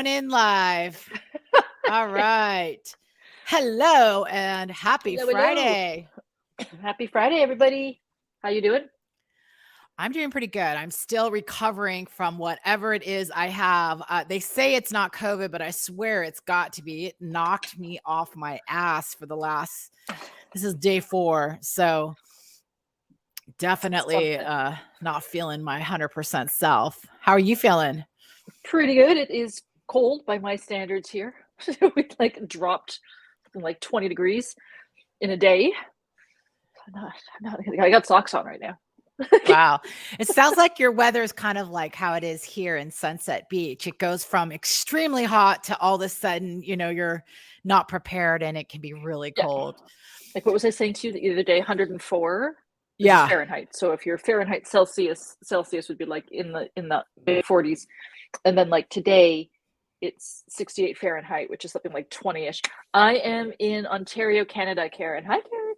Going in live. All right. Hello and happy Hello, hello. Friday. Happy Friday, everybody. How you doing? I'm doing pretty good. I'm still recovering from whatever it is I have. They say it's not COVID, but I swear it's got to be. It knocked me off my ass for this is day 4. So definitely not feeling my 100% self. How are you feeling? Pretty good. It is cold by my standards here. We dropped like 20 degrees in a day. I got socks on right now. Wow. It sounds like your weather is kind of like how it is here in Sunset Beach. It goes from extremely hot to all of a sudden, you're not prepared and it can be really Yeah. cold. Like what was I saying to you the other day? 104. This is Yeah. Fahrenheit. So if you're Fahrenheit, Celsius would be like in the mid 40s, and then like today, it's 68 Fahrenheit, which is something like 20-ish. I am in Ontario, Canada, Karen. Hi, Karen.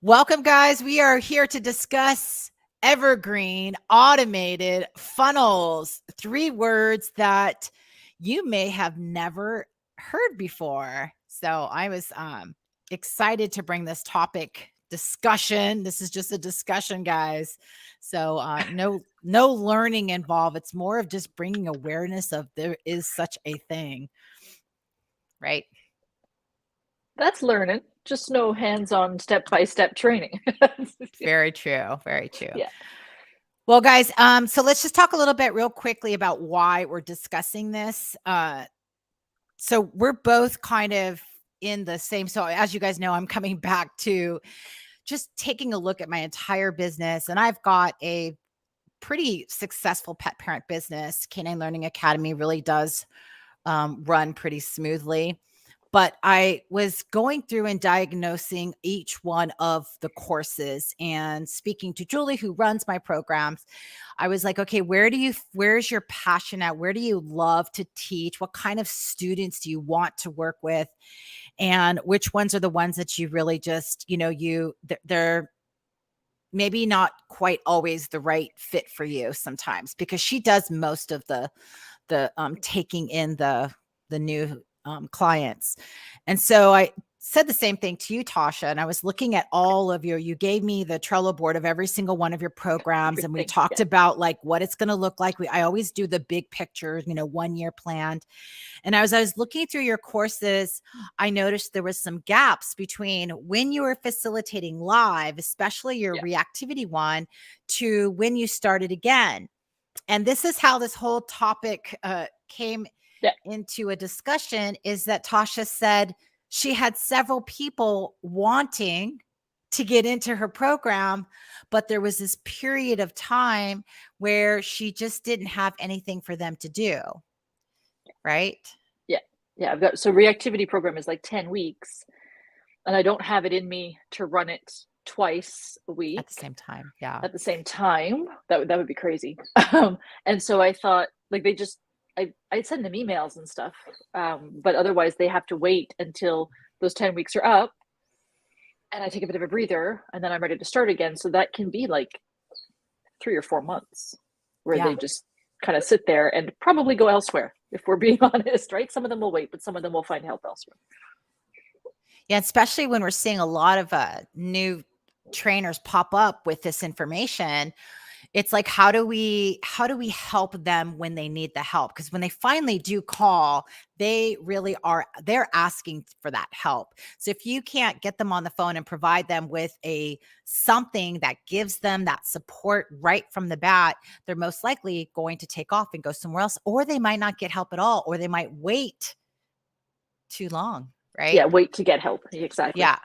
Welcome, guys. We are here to discuss Evergreen automated funnels. 3 words that you may have never heard before. So I was excited to bring this topic discussion. This is just a discussion, guys. So no learning involved. It's more of just bringing awareness of there is such a thing, right? That's learning. Just no hands-on step-by-step training. Very true. Very true. Yeah. Well, guys, so let's just talk a little bit real quickly about why we're discussing this. So we're both kind of in the same. So as you guys know, I'm coming back to just taking a look at my entire business, and I've got a pretty successful pet parent business. Canine Learning Academy really does run pretty smoothly. But I was going through and diagnosing each one of the courses and speaking to Julie, who runs my programs. I was like, okay, where's your passion at? Where do you love to teach? What kind of students do you want to work with? And which ones are the ones that you really just, they're maybe not quite always the right fit for you sometimes, because she does most of the taking in the new clients. And so I said the same thing to you, Tasha, and I was looking at all of you gave me the Trello board of every single one of your programs. And we talked about like what it's going to look like. I always do the big picture, 1 year planned. And as I was looking through your courses, I noticed there was some gaps between when you were facilitating live, especially your reactivity one, to when you started again. And this is how this whole topic came into a discussion, is that Tasha said she had several people wanting to get into her program, but there was this period of time where she just didn't have anything for them to do. Right? Yeah. I've got, so reactivity program is like 10 weeks, and I don't have it in me to run it twice a week at the same time. Yeah. At the same time. That would be crazy. And so I thought, like, I'd send them emails and stuff, but otherwise they have to wait until those 10 weeks are up, and I take a bit of a breather, and then I'm ready to start again. So that can be like 3 or 4 months where they just kind of sit there and probably go elsewhere, if we're being honest, right? Some of them will wait, but some of them will find help elsewhere. Yeah, especially when we're seeing a lot of new trainers pop up with this information. It's like, how do we help them when they need the help? Because when they finally do call, they're asking for that help. So if you can't get them on the phone and provide them with something that gives them that support right from the bat, they're most likely going to take off and go somewhere else, or they might not get help at all, or they might wait too long, right? Yeah, wait to get help. Exactly. Yeah.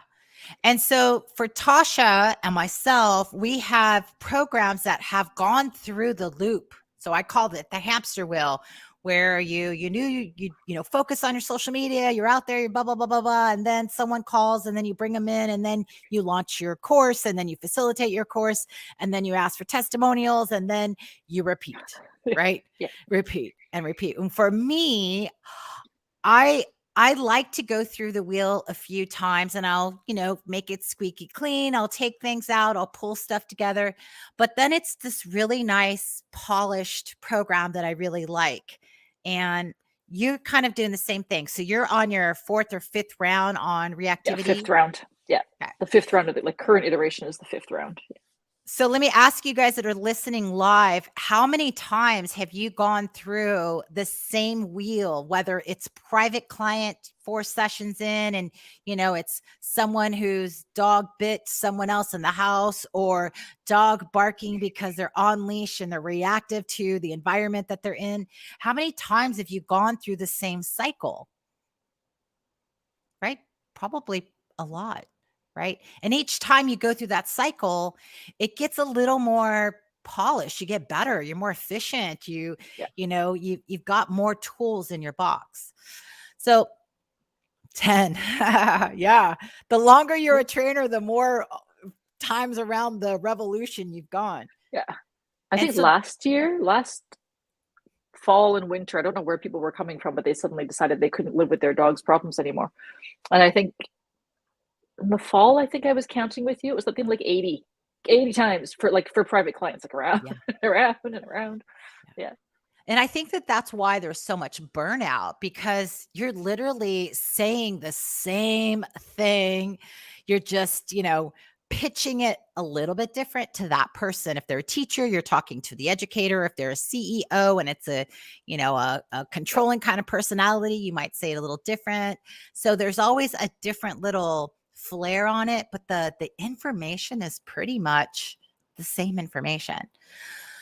And so for Tasha and myself, we have programs that have gone through the loop. So I called it the hamster wheel, where you focus on your social media, you're out there, you're blah, blah, blah, blah, blah. And then someone calls, and then you bring them in, and then you launch your course, and then you facilitate your course, and then you ask for testimonials, and then you repeat, right? Yeah. Repeat and repeat. And for me, I like to go through the wheel a few times, and I'll, make it squeaky clean. I'll take things out. I'll pull stuff together. But then it's this really nice, polished program that I really like. and you're kind of doing the same thing. So you're on your 4th or 5th round on Yeah, reactivity. 5th round. Yeah. Okay. The 5th round of the current iteration is the 5th round. So let me ask you guys that are listening live, how many times have you gone through the same wheel, whether it's private client 4 sessions in and, it's someone whose dog bit someone else in the house, or dog barking because they're on leash and they're reactive to the environment that they're in? How many times have you gone through the same cycle? Right? Probably a lot, right? And each time you go through that cycle, it gets a little more polished. You get better, you're more efficient. Yeah. You've got more tools in your box. So 10. Yeah. The longer you're a trainer, the more times around the revolution you've gone. Yeah. I think so last fall and winter, I don't know where people were coming from, but they suddenly decided they couldn't live with their dog's problems anymore. And I think in the fall, I think I was counting with you, it was something like 80 times for private clients, like around yeah. around and around. Yeah. And I think that that's why there's so much burnout, because you're literally saying the same thing. You're just, pitching it a little bit different to that person. If they're a teacher, you're talking to the educator. If they're a CEO and it's a controlling kind of personality, you might say it a little different. So there's always a different little flair on it, but the information is pretty much the same information.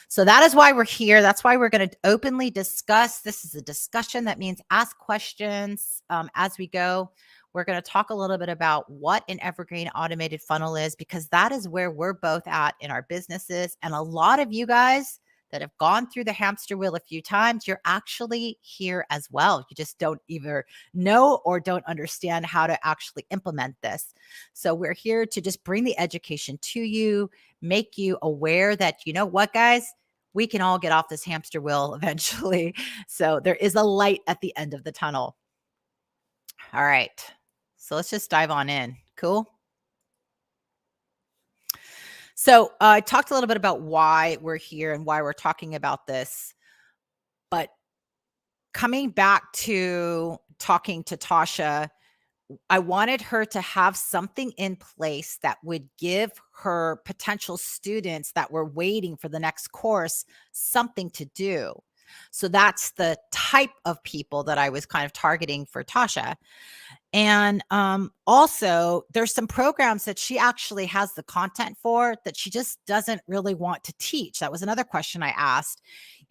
So that is why we're here. That's why we're going to openly discuss. This is a discussion. That means ask questions as we go. We're going to talk a little bit about what an evergreen automated funnel is, because that is where we're both at in our businesses. And a lot of you guys that have gone through the hamster wheel a few times, you're actually here as well. You just don't either know or don't understand how to actually implement this. So we're here to just bring the education to you, make you aware that, what, guys, we can all get off this hamster wheel eventually. So there is a light at the end of the tunnel. All right. So let's just dive on in. Cool. So I talked a little bit about why we're here and why we're talking about this. But coming back to talking to Tasha, I wanted her to have something in place that would give her potential students that were waiting for the next course something to do. So that's the type of people that I was kind of targeting for Tasha. And also, there's some programs that she actually has the content for that she just doesn't really want to teach. That was another question I asked.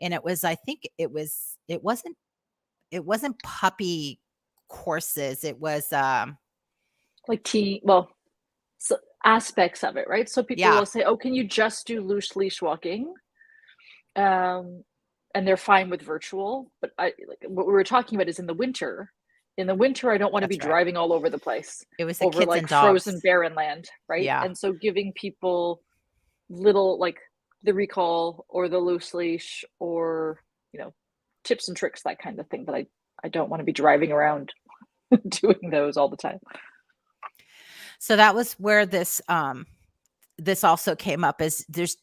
And I think it wasn't puppy courses. It was Like so aspects of it, right? So people will say, "Oh, can you just do loose leash walking?" And they're fine with virtual. But what we were talking about is in the winter. In the winter, I don't want to be driving all over the place. It was the over kids like and dogs. Frozen barren land, right? Yeah. And so giving people little, like the recall or the loose leash, or tips and tricks, that kind of thing. But I don't want to be driving around doing those all the time. So that was where this also came up. Is this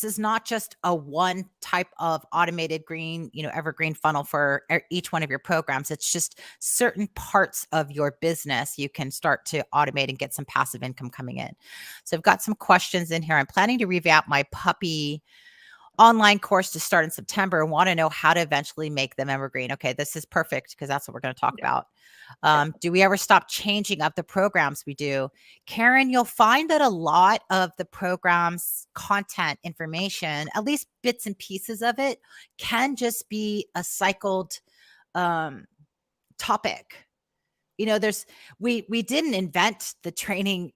is not just a one type of automated evergreen funnel for each one of your programs. It's just certain parts of your business you can start to automate and get some passive income coming in. So I've got some questions in here. I'm planning to revamp my puppy online course to start in September and want to know how to eventually make them evergreen. Okay, this is perfect because that's what we're going to talk about. Do we ever stop changing up the programs we do? Karen, you'll find that a lot of the programs, content, information, at least bits and pieces of it, can just be a cycled topic. We didn't invent the training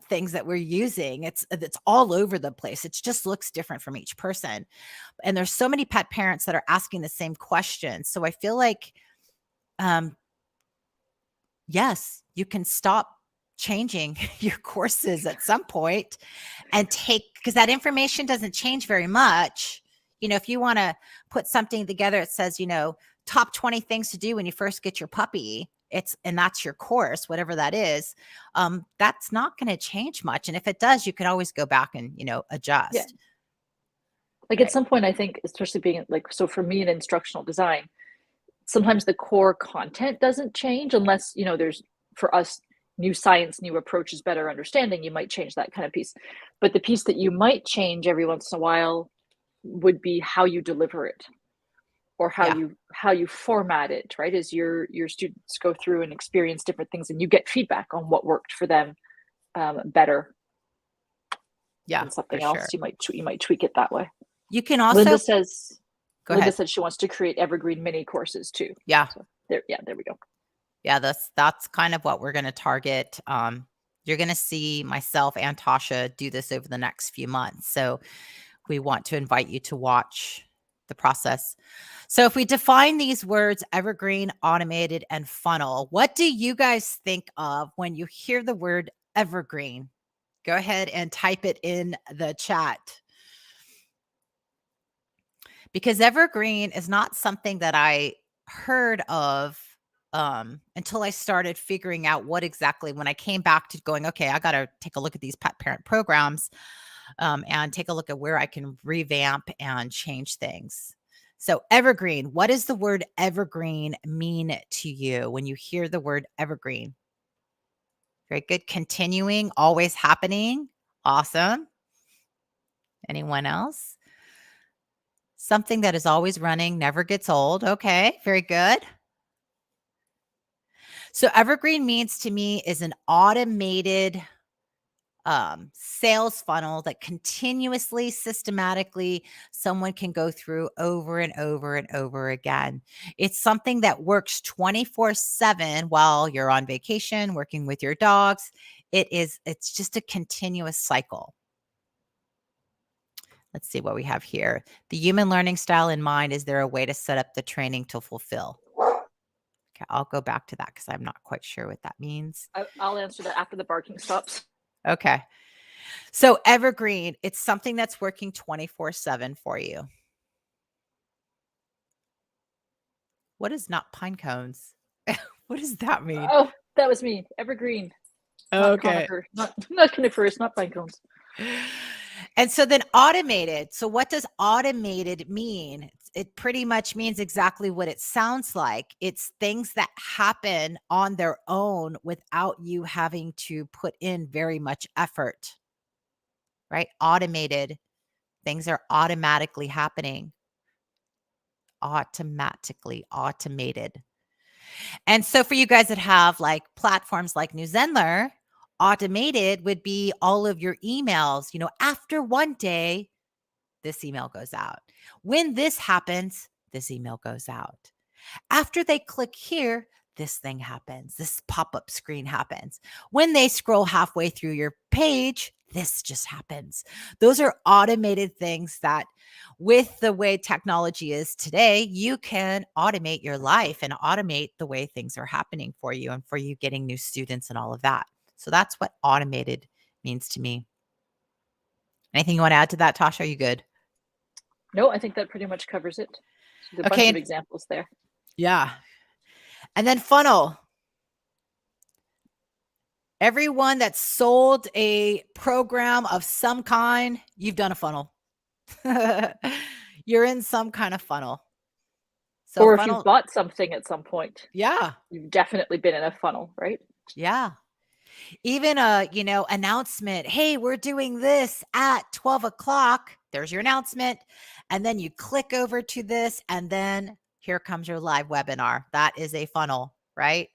things that we're using. It's all over the place. It just looks different from each person. And there's so many pet parents that are asking the same question. So I feel like, yes, you can stop changing your courses at some point and because that information doesn't change very much. If you want to put something together, it says, top 20 things to do when you first get your puppy, and that's your course, whatever that is, that's not going to change much. And if it does, you can always go back and, adjust. Yeah. At some point, I think, especially being so for me in instructional design, sometimes the core content doesn't change unless, there's, for us, new science, new approaches, better understanding, you might change that kind of piece. But the piece that you might change every once in a while would be how you deliver it, or how Yeah. you format it, right? As your students go through and experience different things, and you get feedback on what worked for them better Yeah, than for something else. sure. You might tweak it that way. You can Linda also says go ahead. she wants to create evergreen mini courses too. Yeah. So there we go. Yeah, that's kind of what we're going to target. You're going to see myself and Tasha do this over the next few months. So we want to invite you to watch the process. So if we define these words, evergreen, automated, and funnel, what do you guys think of when you hear the word evergreen? Go ahead and type it in the chat. Because evergreen is not something that I heard of until I started figuring out what exactly, when I came back to going, okay, I got to take a look at these pet parent programs and take a look at where I can revamp and change things. So evergreen, what does the word evergreen mean to you when you hear the word evergreen? Very good. Continuing, always happening. Awesome. Anyone else? Something that is always running, never gets old. Okay, very good. So evergreen means to me is an automated sales funnel that continuously, systematically, someone can go through over and over and over again. It's something that works 24/7 while you're on vacation, working with your dogs. It's just a continuous cycle. Let's see what we have here. The human learning style in mind, is there a way to set up the training to fulfill? Okay, I'll go back to that because I'm not quite sure what that means. I'll answer that after the barking stops. Okay. So evergreen, it's something that's working 24/7 for you. What is not pine cones? What does that mean? Oh, that was me. Evergreen, not Okay. conifer, not coniferous, not pine cones. And so then automated. So what does automated mean? It pretty much means exactly what it sounds like. It's things that happen on their own without you having to put in very much effort, right? Automated. Things are automatically happening. Automated. And so for you guys that have like platforms like New Zenler, automated would be all of your emails. After one day, this email goes out. When this happens, this email goes out. After they click here, this thing happens. This pop-up screen happens. When they scroll halfway through your page, this just happens. Those are automated things that, with the way technology is today, you can automate your life and automate the way things are happening for you and for you getting new students and all of that. So that's what automated means to me. Anything you want to add to that, Tasha? Are you good? No, I think that pretty much covers it. So a bunch of examples there. Yeah. And then funnel. Everyone that's sold a program of some kind, you've done a funnel. You're in some kind of funnel. So or funnel, if you've bought something at some point, yeah, you've definitely been in a funnel, right? yeah. Even a announcement. Hey, we're doing this at 12 o'clock. There's your announcement, and then you click over to this, and then here comes your live webinar. That is a funnel, right?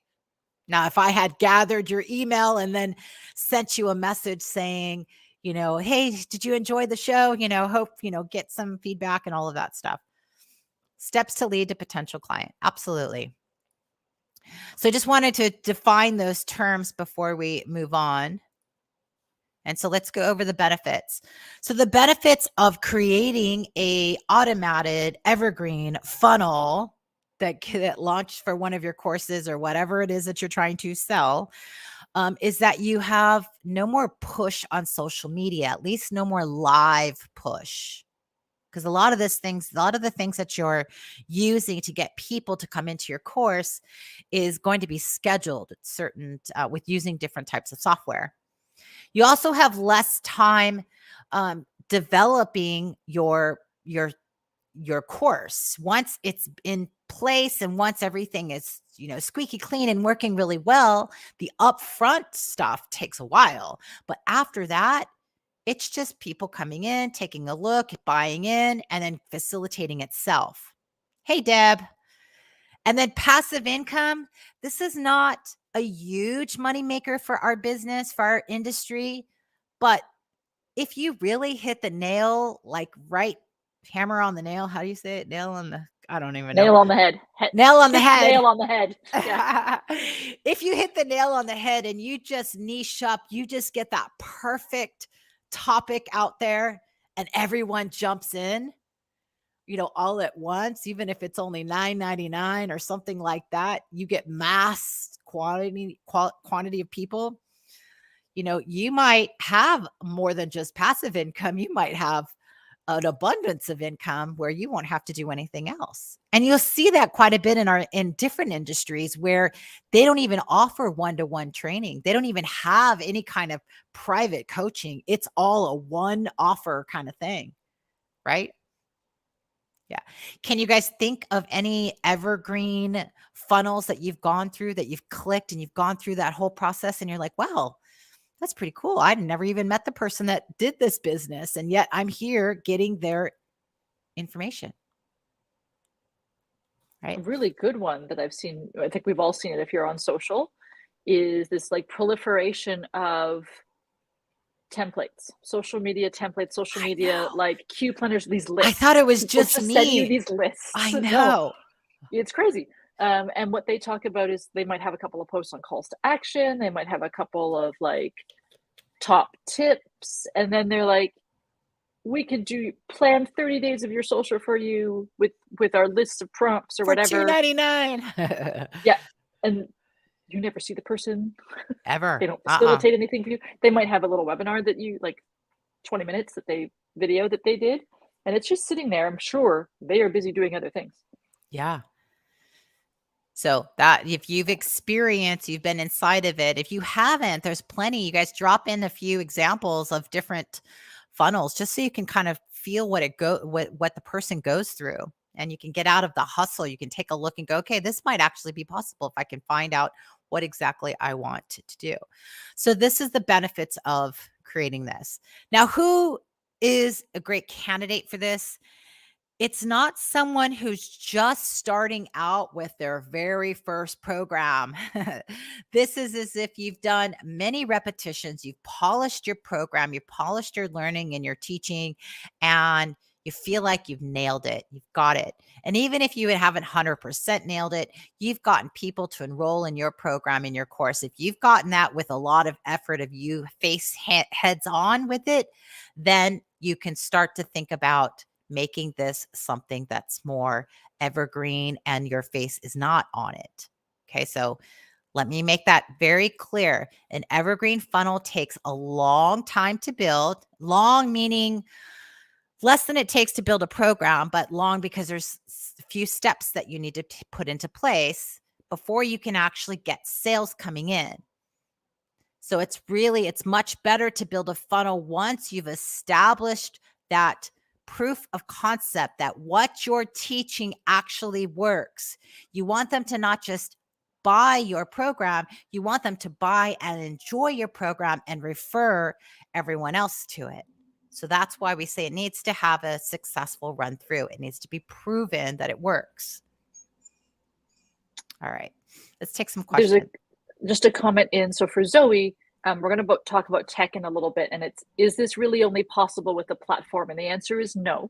Now, if I had gathered your email and then sent you a message saying, hey, did you enjoy the show? Hope, get some feedback and all of that stuff. Steps to lead to potential client. Absolutely. So I just wanted to define those terms before we move on. And so let's go over the benefits. So the benefits of creating a automated evergreen funnel that launched for one of your courses or whatever it is that you're trying to sell, is that you have no more push on social media, at least no more live push. Because a lot of the things that you're using to get people to come into your course is going to be scheduled at certain with using different types of software. You also have less time developing your course. Once it's in place, and once everything is, squeaky clean and working really well, the upfront stuff takes a while. But after that, it's just people coming in, taking a look, buying in, and then facilitating itself. Hey, Deb. And then passive income. This is not a huge moneymaker for our business, for our industry. But if you really hit the nail, like right hammer on the nail, how do you say it? Nail on the, I don't even know. Nail on the head. Nail on the head. Nail on the head. Yeah. If you hit the nail on the head and you just niche up, you just get that perfect topic out there and everyone jumps in, all at once, even if it's only $9.99 or something like that, you get mass quantity of people. You might have more than just passive income. You might have an abundance of income where you won't have to do anything else. And you'll see that quite a bit in different industries where they don't even offer one-to-one training. They don't even have any kind of private coaching. It's all a one offer kind of thing, right? Yeah. Can you guys think of any evergreen funnels that you've gone through, that you've clicked and you've gone through that whole process and you're like, wow, that's pretty cool. I'd never even met the person that did this business, and yet I'm here getting their information. Right. A really good one that I've seen, I think we've all seen it if you're on social, is this like proliferation of templates, social media templates, social media, like Q planners, these lists. I thought it was People just me. send you these lists. I know. No, it's crazy. And what they talk about is they might have a couple of posts on calls to action. They might have a couple of like top tips. And then they're like, we could plan 30 days of your social for you with our lists of prompts or whatever. For $2.99. Yeah. And you never see the person ever. They don't facilitate anything for you. They might have a little webinar that you like 20 minutes that they did. And it's just sitting there. I'm sure they are busy doing other things. Yeah. So that if you've experienced, you've been inside of it. If you haven't, there's plenty. You guys drop in a few examples of different funnels just so you can kind of feel what the person goes through, and you can get out of the hustle. You can take a look and go, okay, this might actually be possible if I can find out what exactly I want to do. So this is the benefits of creating this. Now, who is a great candidate for this? It's not someone who's just starting out with their very first program. This is as if you've done many repetitions, you've polished your program, you've polished your learning and your teaching, and you feel like you've nailed it. You've got it. And even if you haven't 100% nailed it, you've gotten people to enroll in your program, in your course. If you've gotten that with a lot of effort, of you face heads on with it, then you can start to think about making this something that's more evergreen and your face is not on it. Okay, so let me make that very clear. An evergreen funnel takes a long time to build. Long meaning less than it takes to build a program, but long because there's a few steps that you need to put into place before you can actually get sales coming in. So it's much better to build a funnel once you've established that proof of concept that what you're teaching actually works. You want them to not just buy your program, you want them to buy and enjoy your program and refer everyone else to it. So that's why we say it needs to have a successful run through. It needs to be proven that it works. All right, let's take some questions. There's just a comment in. So for Zoe, we're going to talk about tech in a little bit, and is this really only possible with the platform? And the answer is no.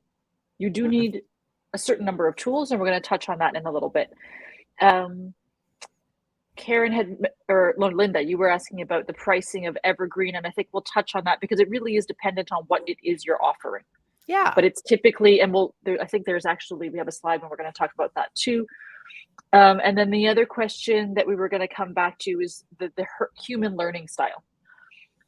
You do need a certain number of tools, and we're going to touch on that in a little bit. Karen or Linda, you were asking about the pricing of Evergreen, and I think we'll touch on that because it really is dependent on what it is you're offering. Yeah. But it's typically, and I think we have a slide when we're going to talk about that too. And then the other question that we were going to come back to is the human learning style.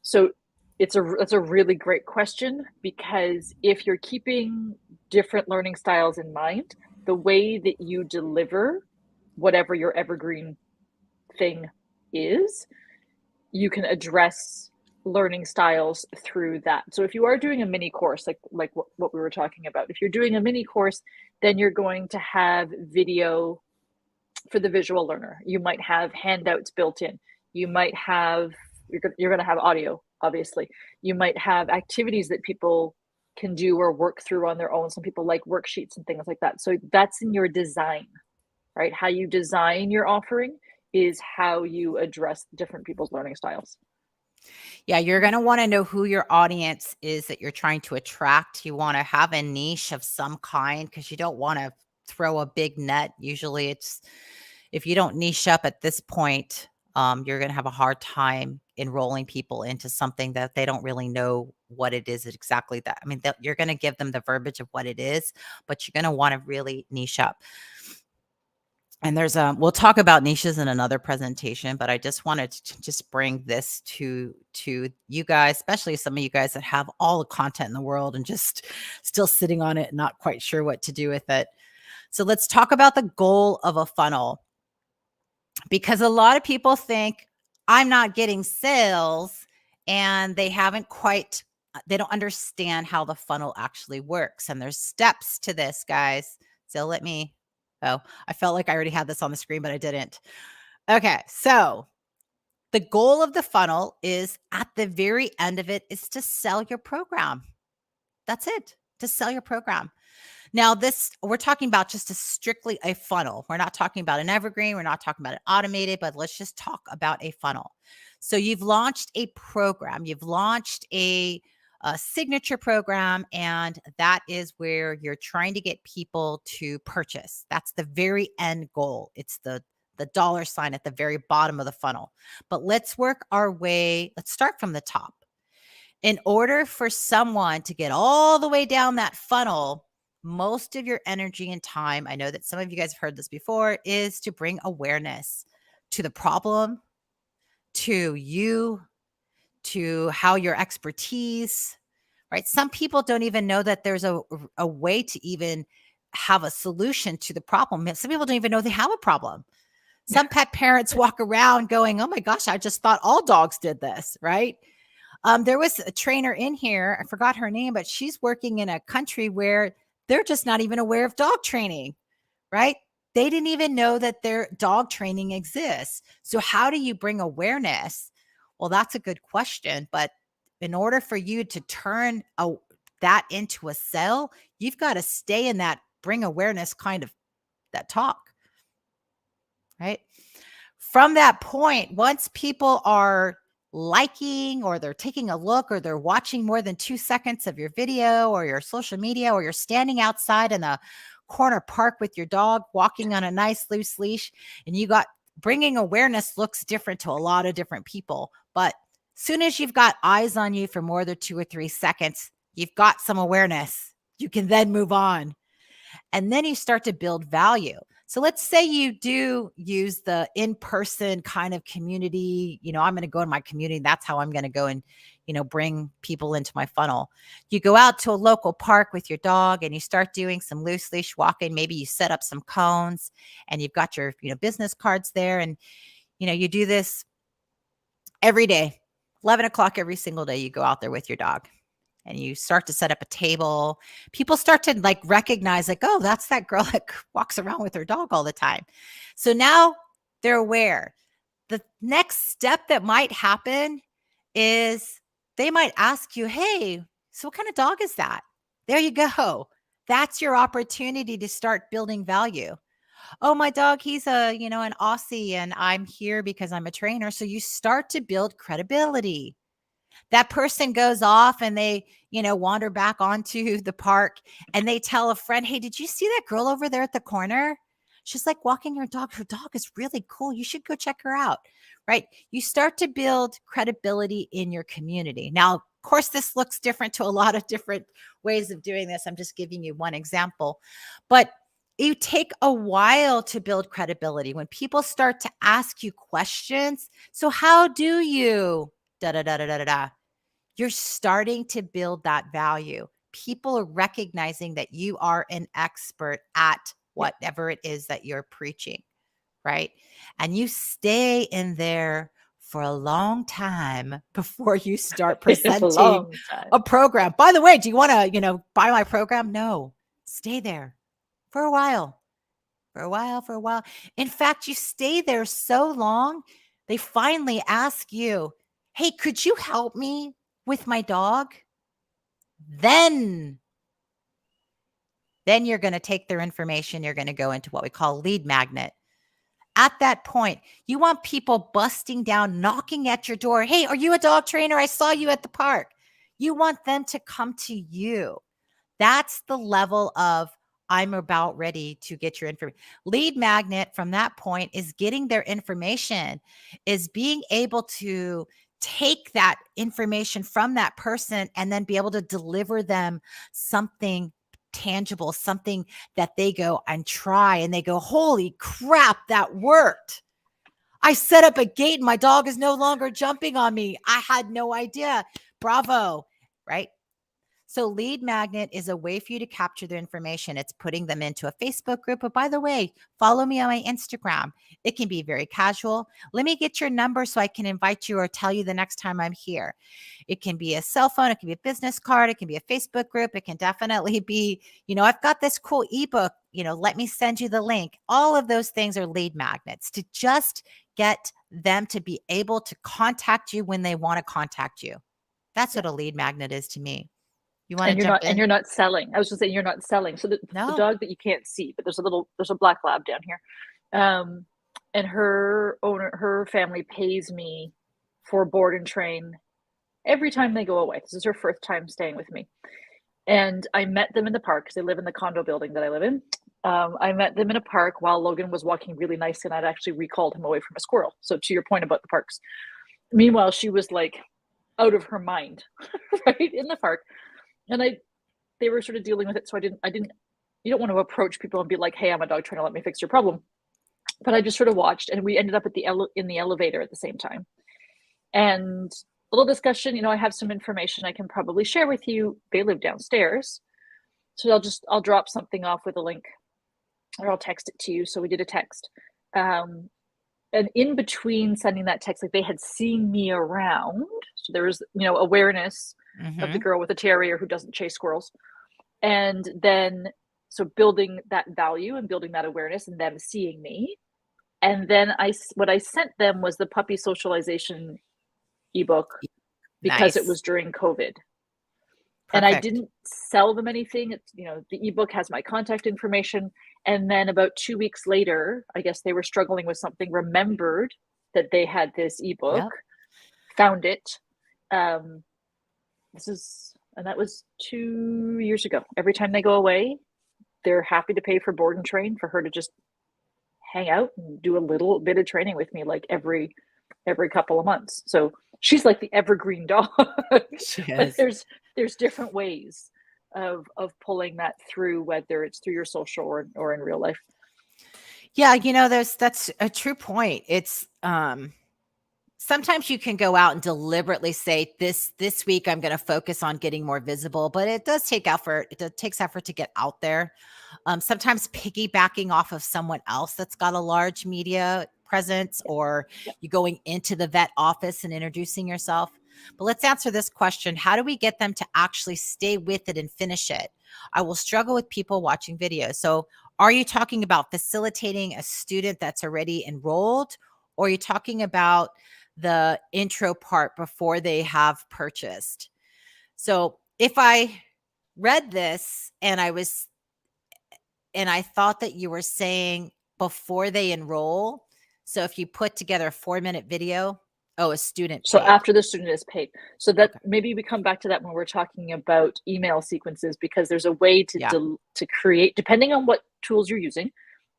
So it's a really great question, because if you're keeping different learning styles in mind, the way that you deliver whatever your evergreen thing is, you can address learning styles through that. So if you are doing a mini course, like what we were talking about, if you're doing a mini course, then you're going to have video for the visual learner. You might have handouts built in. You might have, you're going to have audio, obviously. You might have activities that people can do or work through on their own. Some people like worksheets and things like that. So that's in your design, right? How you design your offering is how you address different people's learning styles. Yeah, you're going to want to know who your audience is that you're trying to attract. You want to have a niche of some kind because you don't want to throw a big net. Usually it's, if you don't niche up at this point, you're going to have a hard time enrolling people into something that they don't really know what it is exactly. That, I mean, you're going to give them the verbiage of what it is, but you're going to want to really niche up. And there's we'll talk about niches in another presentation, but I just wanted to just bring this to you guys, especially some of you guys that have all the content in the world and just still sitting on it and not quite sure what to do with it. So let's talk about the goal of a funnel, because a lot of people think I'm not getting sales and they don't understand how the funnel actually works. And there's steps to this, guys. So I felt like I already had this on the screen, but I didn't. Okay. So the goal of the funnel is, at the very end of it, is to sell your program. That's it, to sell your program. Now, we're talking about just strictly a funnel. We're not talking about an evergreen. We're not talking about an automated, but let's just talk about a funnel. So you've launched a program. You've launched a signature program, and that is where you're trying to get people to purchase. That's the very end goal. It's the dollar sign at the very bottom of the funnel. But let's work our way. Let's start from the top. In order for someone to get all the way down that funnel, most of your energy and time, I know that some of you guys have heard this before, is to bring awareness to the problem, to you, to how your expertise, right? Some people don't even know that there's a way to even have a solution to the problem. Some people don't even know they have a problem. Some pet parents walk around going, oh my gosh, I just thought all dogs did this, right? There was a trainer in here, I forgot her name, but she's working in a country where they're just not even aware of dog training, right? They didn't even know that their dog training exists. So how do you bring awareness? Well, that's a good question. But in order for you to turn that into a sell, you've got to stay in that bring awareness kind of that talk, right? From that point, once people are liking, or they're taking a look, or they're watching more than 2 seconds of your video or your social media, or you're standing outside in a corner park with your dog walking on a nice loose leash, and bringing awareness looks different to a lot of different people. But soon as you've got eyes on you for more than 2 or 3 seconds, you've got some awareness. You can then move on. And then you start to build value. So let's say you do use the in-person kind of community. I'm going to go in my community. That's how I'm going to go and, bring people into my funnel. You go out to a local park with your dog and you start doing some loose leash walking. Maybe you set up some cones and you've got your, business cards there. And, you do this every day, 11 o'clock every single day. You go out there with your dog and you start to set up a table. People start to recognize oh, that's that girl that walks around with her dog all the time. So now they're aware. The next step that might happen is they might ask you, hey, so what kind of dog is that? There you go. That's your opportunity to start building value. Oh, my dog, he's an Aussie, and I'm here because I'm a trainer. So you start to build credibility. That person goes off and they, wander back onto the park and they tell a friend, hey, did you see that girl over there at the corner? She's walking her dog. Her dog is really cool. You should go check her out, right? You start to build credibility in your community. Now, of course, this looks different to a lot of different ways of doing this. I'm just giving you one example, but you take a while to build credibility when people start to ask you questions. So how do you da da da da da da? You're starting to build that value. People are recognizing that you are an expert at whatever it is that you're preaching, right? And you stay in there for a long time before you start presenting a program. By the way, do you want to, buy my program? No, stay there for a while. For a while, for a while. In fact, you stay there so long, they finally ask you, "Hey, could you help me with my dog?" Then you're gonna take their information, you're gonna go into what we call lead magnet. At that point, you want people busting down, knocking at your door. "Hey, are you a dog trainer? I saw you at the park." You want them to come to you. That's the level of, I'm about ready to get your information. Lead magnet from that point is getting their information, is being able to take that information from that person and then be able to deliver them something tangible, something that they go and try and they go, "Holy crap, that worked. I set up a gate and my dog is no longer jumping on me. I had no idea. Bravo." Right? So lead magnet is a way for you to capture their information. It's putting them into a Facebook group. But by the way, follow me on my Instagram. It can be very casual. "Let me get your number so I can invite you or tell you the next time I'm here." It can be a cell phone. It can be a business card. It can be a Facebook group. It can definitely be, "I've got this cool ebook. Let me send you the link." All of those things are lead magnets to just get them to be able to contact you when they want to contact you. That's what a lead magnet is to me. You want to jump in? You're not selling. I was just saying you're not selling. So the No. dog that you can't see, but there's a black lab down here. And her family pays me for board and train every time they go away. This is her first time staying with me. And I met them in the park because they live in the condo building that I live in. I met them in a park while Logan was walking really nice, and I'd actually recalled him away from a squirrel. So to your point about the parks. Meanwhile, she was like out of her mind, right, in the park. And they were sort of dealing with it. So I didn't, you don't want to approach people and be like, "Hey, I'm a dog trainer, let me fix your problem." But I just sort of watched, and we ended up in the elevator at the same time. And a little discussion, I have some information I can probably share with you. They live downstairs. So I'll drop something off with a link, or I'll text it to you. So we did a text. And in between sending that text, like, they had seen me around. So there was, awareness of the girl with a terrier who doesn't chase squirrels. And then, so building that value and building that awareness and them seeing me. And then what I sent them was the puppy socialization ebook because it was during COVID. And I didn't sell them anything. It's, the ebook has my contact information. And then about 2 weeks later, I guess they were struggling with something, remembered that they had this ebook, found it. And that was 2 years ago. Every time they go away, they're happy to pay for board and train for her to just hang out and do a little bit of training with me, like every couple of months. So she's like the evergreen dog. She But is. there's different ways of pulling that through, whether it's through your social or in real life. Yeah, that's a true point. It's sometimes you can go out and deliberately say, this week I'm going to focus on getting more visible, but it does take effort. It takes effort to get out there. Sometimes piggybacking off of someone else that's got a large media presence, or you going into the vet office and introducing yourself. But let's answer this question. How do we get them to actually stay with it and finish it? I will struggle with people watching videos. So are you talking about facilitating a student that's already enrolled, or are you talking about the intro part before they have purchased? So if I read this and I thought that you were saying before they enroll, so if you put together a 4-minute video, a student So paid. after the student is paid. So that maybe we come back to that when we're talking about email sequences, because there's a way to create, depending on what tools you're using,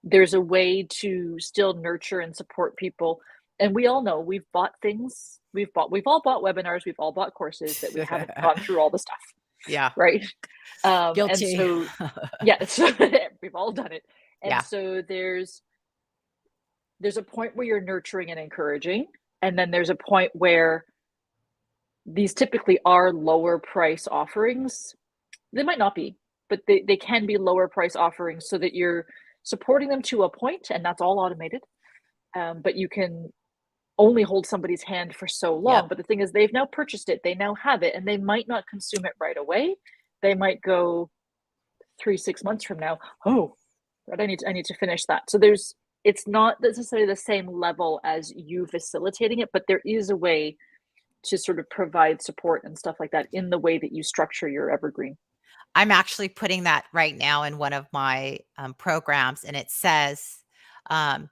there's a way to still nurture and support people. And we all know we've bought things. We've all bought webinars. We've all bought courses that we haven't gone through all the stuff. Yeah. Right. Guilty. And so, yeah, so we've all done it. And so there's a point where you're nurturing and encouraging. And then there's a point where these typically are lower price offerings. They might not be, but they can be lower price offerings so that you're supporting them to a point, and that's all automated. But you can only hold somebody's hand for so long. But the thing is, they've now purchased it, they now have it, and they might not consume it right away. They might go 3-6 months from now, "Oh, Right. I need to finish that. So it's not necessarily the same level as you facilitating it, but there is a way to sort of provide support and stuff like that in the way that you structure your evergreen. I'm actually putting that right now in one of my programs, and it says, um,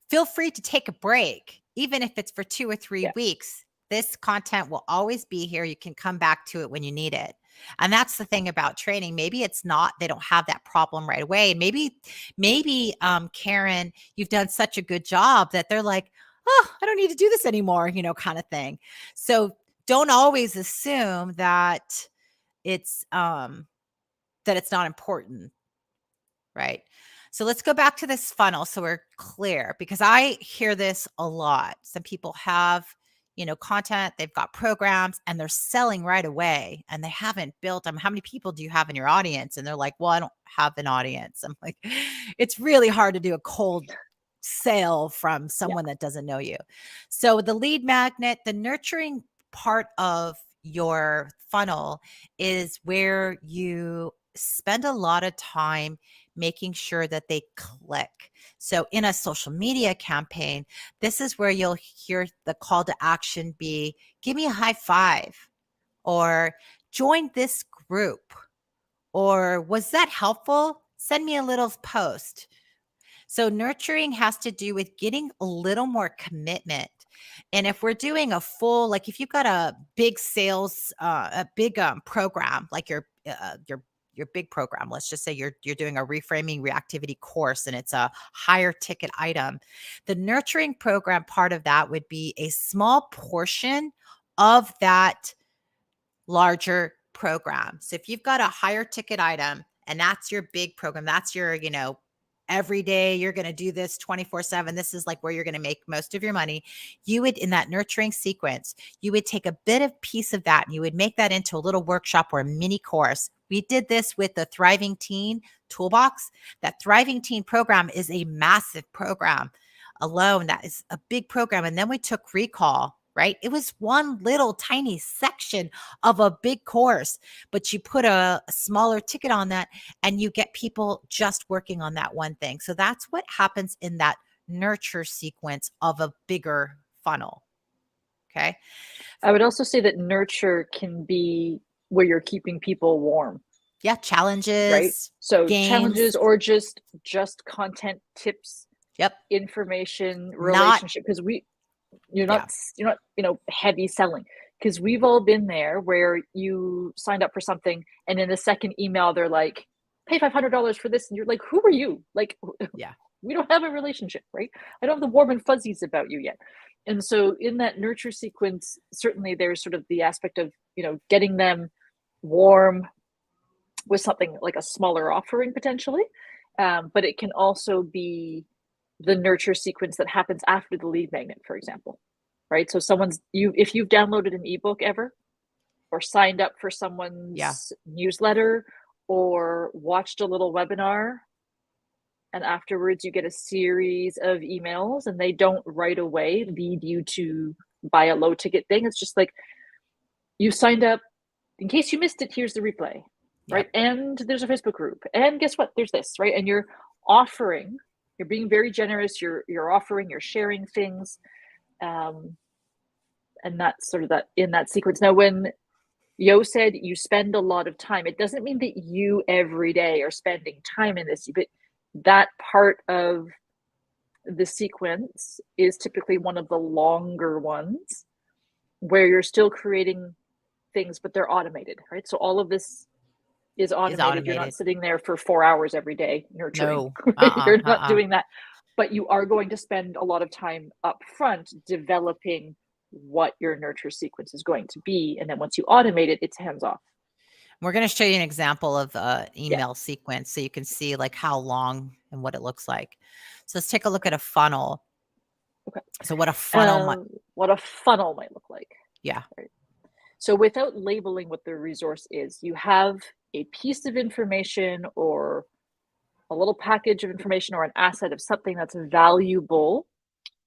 feel free to take a break, even if it's for 2 or 3 weeks. This content will always be here. You can come back to it when you need it. And that's the thing about training. Maybe it's not, they don't have that problem right away. Maybe, Karen, you've done such a good job that they're like, oh, I don't need to do this anymore, kind of thing. So don't always assume that it's, not important, right? So let's go back to this funnel so we're clear, because I hear this a lot. Some people have, content, they've got programs and they're selling right away and they haven't built them. How many people do you have in your audience? And they're like, well, I don't have an audience. I'm like, it's really hard to do a cold sale from Yeah. someone that doesn't know you. So the lead magnet, the nurturing part of your funnel is where you spend a lot of time making sure that they click. So in a social media campaign, this is where you'll hear the call to action be, give me a high five, or join this group, or was that helpful? Send me a little post. So nurturing has to do with getting a little more commitment. And if we're doing a full, like if you've got a big sales, a big program, like your big program, let's just say you're doing a reframing reactivity course and it's a higher ticket item, the nurturing program part of that would be a small portion of that larger program. So if you've got a higher ticket item and that's your big program, that's your, every day you're going to do this 24/7. This is like where you're going to make most of your money. You would, in that nurturing sequence, you would take a bit of piece of that and you would make that into a little workshop or a mini course. We did this with the Thriving Teen Toolbox. That Thriving Teen program is a massive program alone. That is a big program. And then we took Recall, right? It was one little tiny section of a big course, but you put a smaller ticket on that and you get people just working on that one thing. So that's what happens in that nurture sequence of a bigger funnel. Okay. I would also say that nurture can be where you're keeping people warm. Yeah. Right. Challenges, So games. challenges or just content, tips, Yep. information, Not, relationship, because you're yeah. not, heavy selling, because we've all been there where you signed up for something and in the second email they're like, pay $500 for this, and you're like, who are you? Like, Yeah. we don't have a relationship, right? I don't have the warm and fuzzies about you yet. And so in that nurture sequence, certainly there's sort of the aspect of, getting them warm with something like a smaller offering potentially. But it can also be the nurture sequence that happens after the lead magnet, for example, right? So if you've downloaded an ebook ever, or signed up for Yeah. someone's newsletter, or watched a little webinar, and afterwards you get a series of emails and they don't right away lead you to buy a low ticket thing. It's just like, you signed up, in case you missed it, here's the replay, right? Yep. And there's a Facebook group, and guess what, there's this, right? And you're offering, you're being very generous, you're offering, you're sharing things, and that's sort of that in that sequence. Now, when Yo said you spend a lot of time, it doesn't mean that you every day are spending time in this, but that part of the sequence is typically one of the longer ones where you're still creating things, but they're automated, right? So all of this is Is automated. You're not automated. sitting there for 4 hours every day nurturing. No. You're not doing that, but you are going to spend a lot of time up front developing what your nurture sequence is going to be. And then once you automate it, it's hands off. We're going to show you an example of Yeah. email sequence so you can see like how long and what it looks like. So let's take a look at a funnel. Okay. So what a funnel might look like. Yeah. Right. So without labeling what the resource is, you have a piece of information or a little package of information or an asset of something that's valuable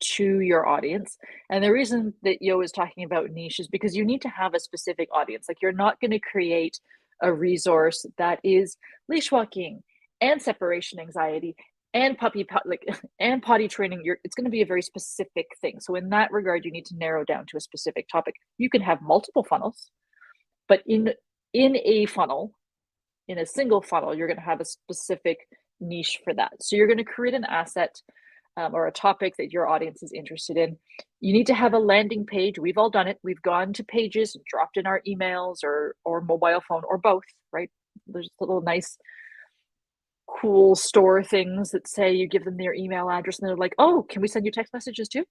to your audience. And the reason that Yo is talking about niche is because you need to have a specific audience. Like, you're not going to create a resource that is leash walking and separation anxiety and and potty training, it's going to be a very specific thing. So in that regard, you need to narrow down to a specific topic. You can have multiple funnels, but in a funnel, in a single funnel, you're going to have a specific niche for that. So you're going to create an asset or a topic that your audience is interested in. You need to have a landing page. We've all done it. We've gone to pages and dropped in our emails or mobile phone or both, right? There's little nice cool store things that say you give them their email address and they're like, oh, can we send you text messages too?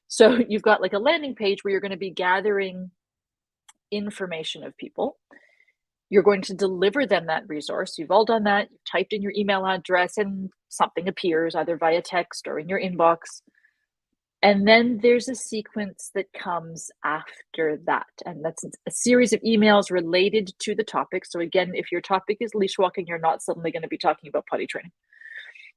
So you've got like a landing page where you're going to be gathering information of people. You're going to deliver them that resource. You've all done that. You've typed in your email address and something appears either via text or in your inbox. And then there's a sequence that comes after that. And that's a series of emails related to the topic. So again, if your topic is leash walking, you're not suddenly going to be talking about potty training.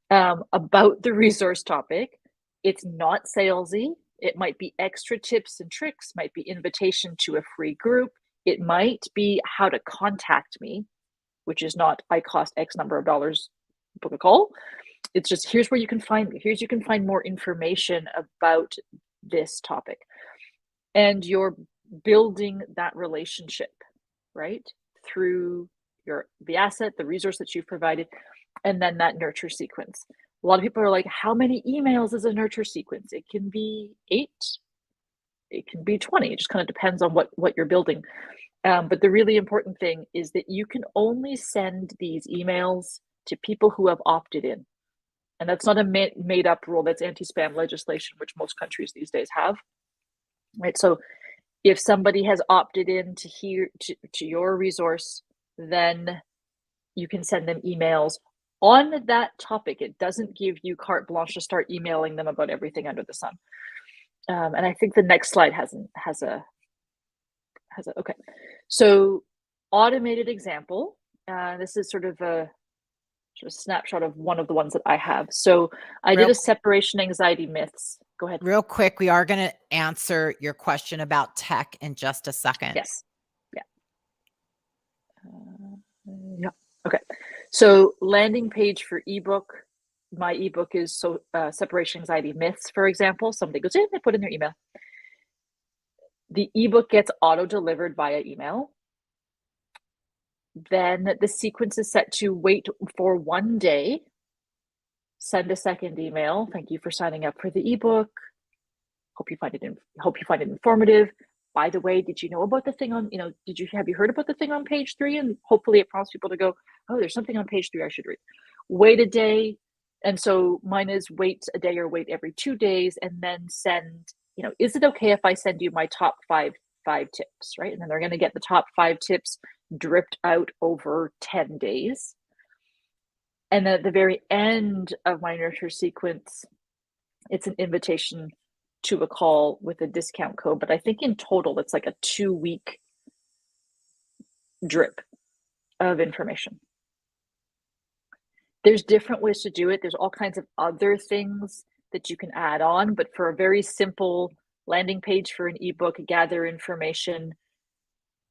About the resource topic, it's not salesy. It might be extra tips and tricks, might be invitation to a free group. It might be how to contact me, which is not I cost X number of dollars, book a call. It's just here's where you can find me. Here's you can find more information about this topic. And you're building that relationship, right? Through the asset, the resource that you've provided, and then that nurture sequence. A lot of people are like, how many emails is a nurture sequence? It can be 8, it can be 20. It just kind of depends on what you're building. But the really important thing is that you can only send these emails to people who have opted in. And that's not a made up rule. That's anti-spam legislation, which most countries these days have. Right. So if somebody has opted in to your resource, then you can send them emails on that topic. It doesn't give you carte blanche to start emailing them about everything under the sun. And I think the next slide has a okay. So automated example. This is sort of a snapshot of one of the ones that I have. So I did a separation anxiety myths. Go ahead. Real quick, we are going to answer your question about tech in just a second. Yes. Yeah. Yeah. Okay. So landing page for ebook. My ebook is separation anxiety myths, for example. Somebody goes in, they put in their email. The ebook gets auto-delivered via email. Then the sequence is set to wait for 1 day, send a second email. Thank you for signing up for the ebook. Hope you find it informative. By the way, did you know about the thing on, have you heard about the thing on page 3? And hopefully it prompts people to go, oh, there's something on page 3 I should read. Wait a day. And so mine is wait a day or wait every 2 days and then send, is it okay if I send you my top five tips, right? And then they're going to get the top 5 tips dripped out over 10 days. And at the very end of my nurture sequence, it's an invitation to a call with a discount code. But I think in total, it's like a 2-week drip of information. There's different ways to do it. There's all kinds of other things that you can add on. But for a very simple landing page for an ebook, gather information,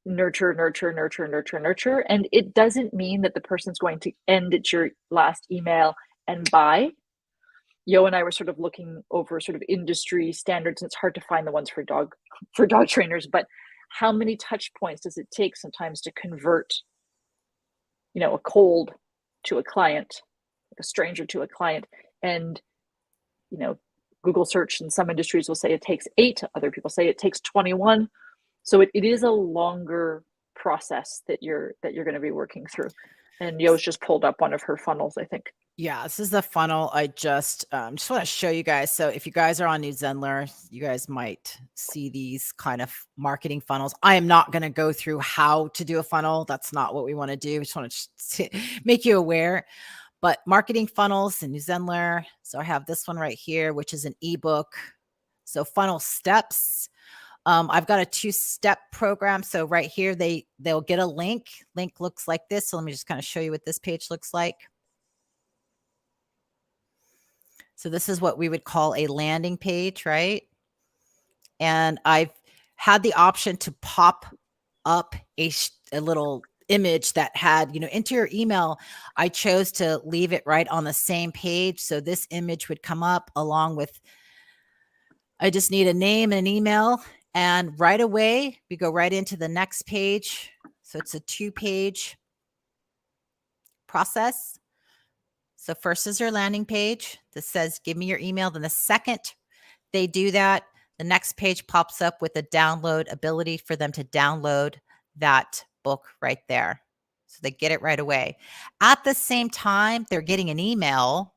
nurture. And it doesn't mean that the person's going to end at your last email and buy. Yo and I were sort of looking over sort of industry standards, and it's hard to find the ones for dog trainers, but how many touch points does it take sometimes to convert, a cold to a client, a stranger to a client? And, Google search in some industries will say it takes 8, other people say it takes 21. So it is a longer process that you're going to be working through. And Yo's just pulled up one of her funnels, I think. Yeah, this is the funnel. I just want to show you guys. So if you guys are on New Zenler, you guys might see these kind of marketing funnels. I am not going to go through how to do a funnel. That's not what we want to do. We just want to make you aware. But marketing funnels in New Zenler. So I have this one right here, which is an ebook. So funnel steps. I've got a 2-step program. So right here, they'll get a link. Link looks like this. So let me just kind of show you what this page looks like. So this is what we would call a landing page, right? And I've had the option to pop up a little image that had, enter your email. I chose to leave it right on the same page. So this image would come up along with, I just need a name and an email. And right away, we go right into the next page. So it's a 2-page process. So first is your landing page that says, give me your email. Then the second they do that, the next page pops up with a download ability for them to download that book right there. So they get it right away. At the same time, they're getting an email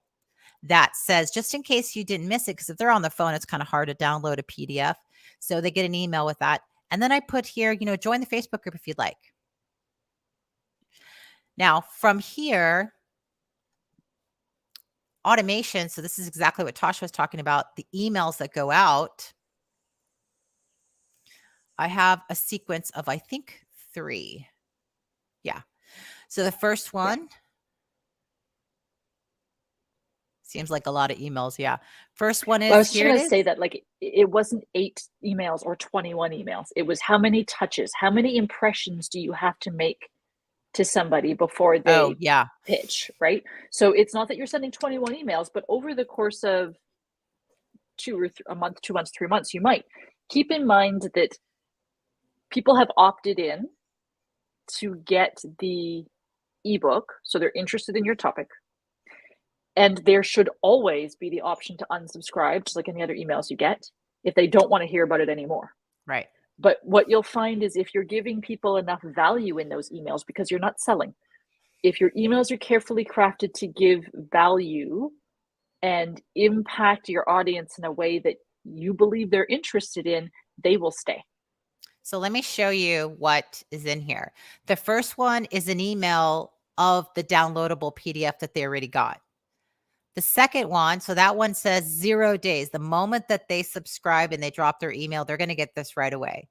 that says, just in case you didn't miss it, because if they're on the phone, it's kind of hard to download a PDF. So they get an email with that. And then I put here, join the Facebook group if you'd like. Now from here, automation. So this is exactly what Tasha was talking about, the emails that go out. I have a sequence of, I think, 3. Yeah. So the first one seems like a lot of emails. Yeah. First one is, I was here going it to is. say that like it wasn't 8 emails or 21 emails. It was how many touches, how many impressions do you have to make to somebody before they pitch, right? So it's not that you're sending 21 emails, but over the course of a month, 2 months, 3 months, you might keep in mind that people have opted in to get the ebook. So they're interested in your topic. And there should always be the option to unsubscribe, just like any other emails you get, if they don't want to hear about it anymore. Right. But what you'll find is if you're giving people enough value in those emails, because you're not selling, if your emails are carefully crafted to give value and impact your audience in a way that you believe they're interested in, they will stay. So let me show you what is in here. The first one is an email of the downloadable PDF that they already got. The second one, so that one says 0 days. The moment that they subscribe and they drop their email, they're going to get this right away.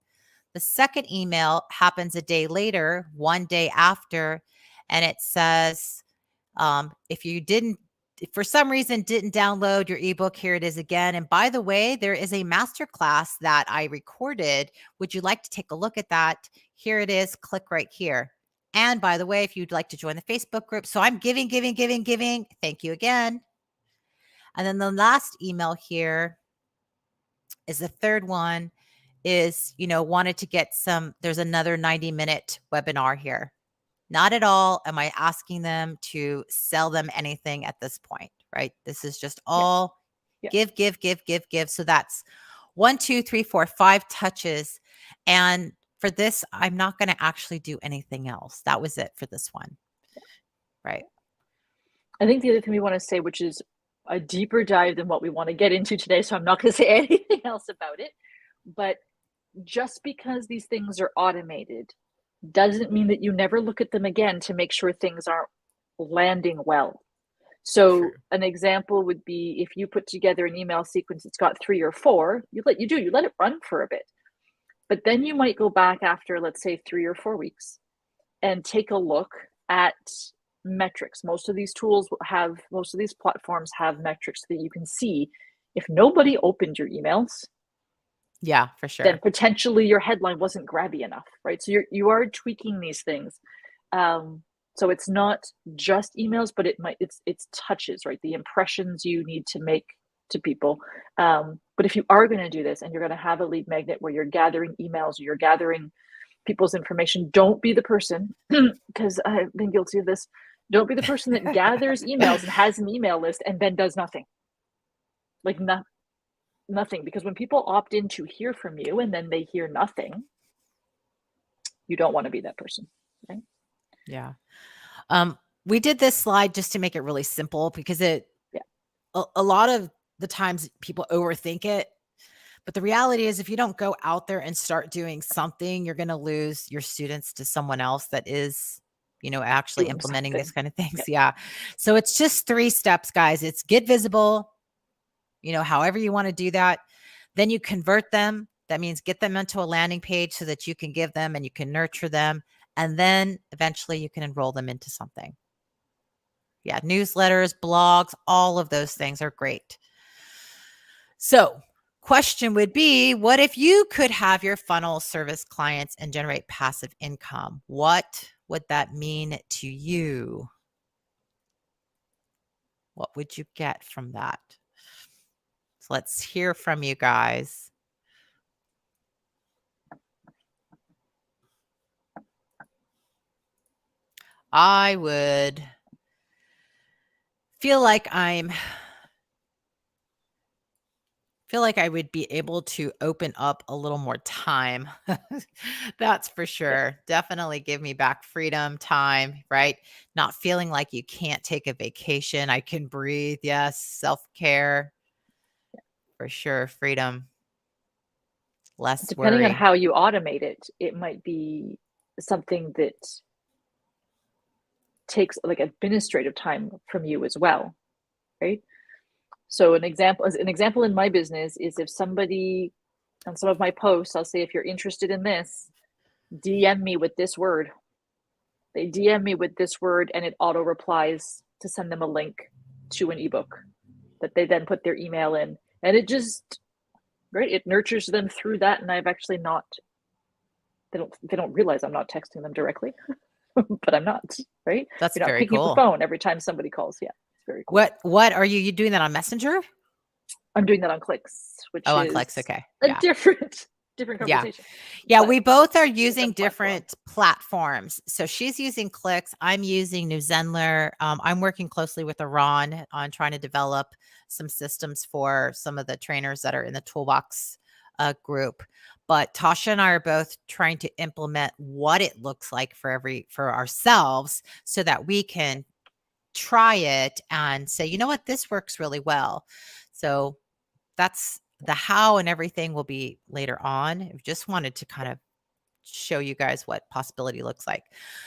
The second email happens a day later, 1 day after, and it says, if you didn't, for some reason, didn't download your ebook, here it is again. And by the way, there is a masterclass that I recorded. Would you like to take a look at that? Here it is. Click right here. And by the way, if you'd like to join the Facebook group, so I'm giving. Thank you again. And then the last email here is the third one is, wanted to get there's another 90-minute webinar here. Not at all am I asking them to sell them anything at this point, right? This is just all give. So that's 1, 2, 3, 4, 5 touches. And for this, I'm not going to actually do anything else. That was it for this one. Right. I think the other thing we want to say, which is a deeper dive than what we want to get into today, so I'm not going to say anything else about it, but just because these things are automated doesn't mean that you never look at them again to make sure things aren't landing well. So an example would be if you put together an email sequence that's got 3 or 4, you let it run for a bit. But then you might go back after, let's say, 3 or 4 weeks and take a look at metrics. Most of these platforms have metrics that you can see. If nobody opened your emails, yeah, for sure, then potentially your headline wasn't grabby enough, right? So you are tweaking these things. So it's not just emails, but it's touches, right? The impressions you need to make to people. But if you are going to do this and you're going to have a lead magnet where you're gathering emails, or you're gathering people's information, don't be the person, because I've been guilty of this. Don't be the person that gathers emails and has an email list and then does nothing. Like nothing, because when people opt in to hear from you and then they hear nothing, you don't want to be that person, right? Yeah. We did this slide just to make it really simple because a lot of the times people overthink it. But the reality is if you don't go out there and start doing something, you're going to lose your students to someone else that is, actually Doing implementing something. these kind of things. Yeah. So it's just 3 steps, guys. It's get visible, however you want to do that. Then you convert them. That means get them into a landing page so that you can give them and you can nurture them. And then eventually you can enroll them into something. Yeah. Newsletters, blogs, all of those things are great. So question would be, what if you could have your funnel service clients and generate passive income? What would that mean to you? What would you get from that? So let's hear from you guys. I would feel like I would be able to open up a little more time. That's for sure. Definitely give me back freedom, time, right? Not feeling like you can't take a vacation. I can breathe. Yes. Self-care for sure. Freedom, less Depending on worry. how you automate it, it might be something that takes like administrative time from you as well, right? So an example in my business is if somebody on some of my posts, I'll say, if you're interested in this, DM me with this word. They DM me with this word and it auto replies to send them a link to an ebook that they then put their email in. And it just, right, it nurtures them through that. And I've actually not, they don't realize I'm not texting them directly, but I'm not, right? That's You're not very picking up the cool. phone every time somebody calls. Yeah, it's very cool. What are you doing that on Messenger? I'm doing that on Clicks, which Oh, on is Clicks. Okay. a Yeah. different Yeah. conversation. Yeah, But we both are it's a using platform. different platforms. So she's using Clicks. I'm using New Zenler. I'm working closely with Iran on trying to develop some systems for some of the trainers that are in the toolbox group. But Tasha and I are both trying to implement what it looks like for ourselves so that we can try it and say, you know what, this works really well. So that's the how, and everything will be later on. I just wanted to kind of show you guys what possibility looks like.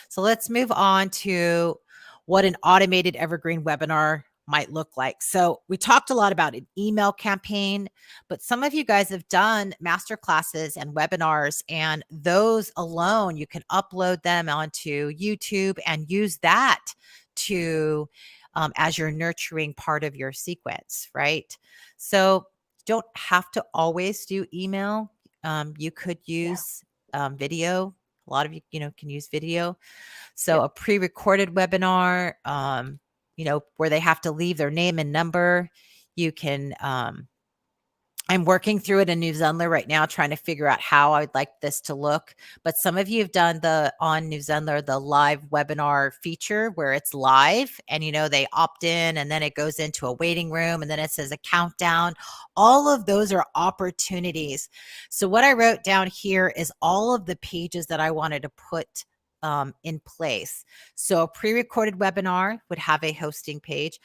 So let's move on to what an automated evergreen webinar might look like. So we talked a lot about an email campaign, but some of you guys have done master classes and webinars, and those alone, you can upload them onto YouTube and use that to as your nurturing part of your sequence, right? So don't have to always do email. You could use video. A lot of you, can use video. So Yep. a pre-recorded webinar, where they have to leave their name and number. You can, I'm working through it in New Zenler right now, trying to figure out how I would like this to look. But some of you have done on New Zenler, the live webinar feature where it's live and, they opt in and then it goes into a waiting room and then it says a countdown. All of those are opportunities. So what I wrote down here is all of the pages that I wanted to put in place. So a pre-recorded webinar would have a hosting page.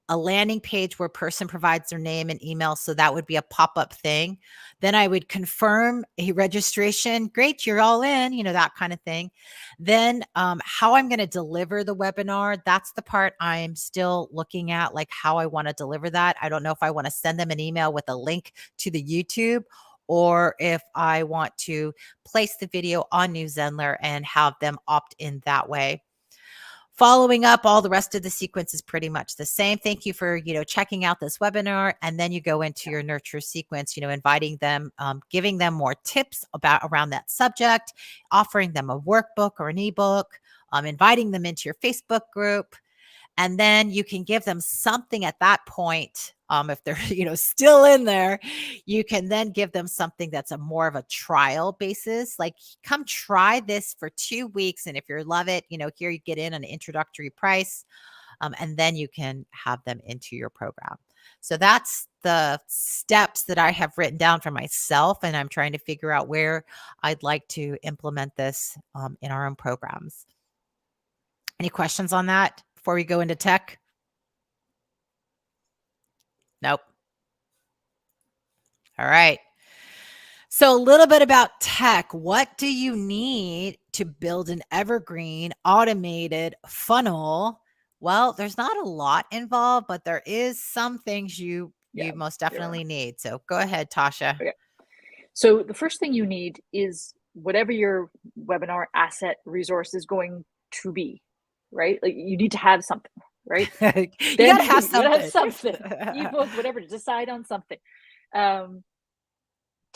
A landing page where a person provides their name and email. So that would be a pop-up thing. Then I would confirm a registration. Great, you're all in, that kind of thing. Then how I'm going to deliver the webinar, that's the part I'm still looking at, like how I want to deliver that. I don't know if I want to send them an email with a link to the YouTube, or if I want to place the video on New Zenler and have them opt in that way. Following up, all the rest of the sequence is pretty much the same. Thank you for, checking out this webinar. And then you go into your nurture sequence, inviting them, giving them more tips around that subject, offering them a workbook or an ebook, inviting them into your Facebook group. And then you can give them something at that point. If they're, still in there, you can then give them something that's a more of a trial basis. Like, come try this for 2 weeks. And if you love it, here you get in an introductory price. And then you can have them into your program. So that's the steps that I have written down for myself. And I'm trying to figure out where I'd like to implement this in our own programs. Any questions on that before we go into tech? Nope. All right. So a little bit about tech. What do you need to build an evergreen automated funnel? Well, there's not a lot involved, but there is some things you most definitely need. So go ahead, Tasha. Okay. So the first thing you need is whatever your webinar asset resource is going to be, right? Like you need to have something, right? You got to have something. Ebook, whatever, to decide on something.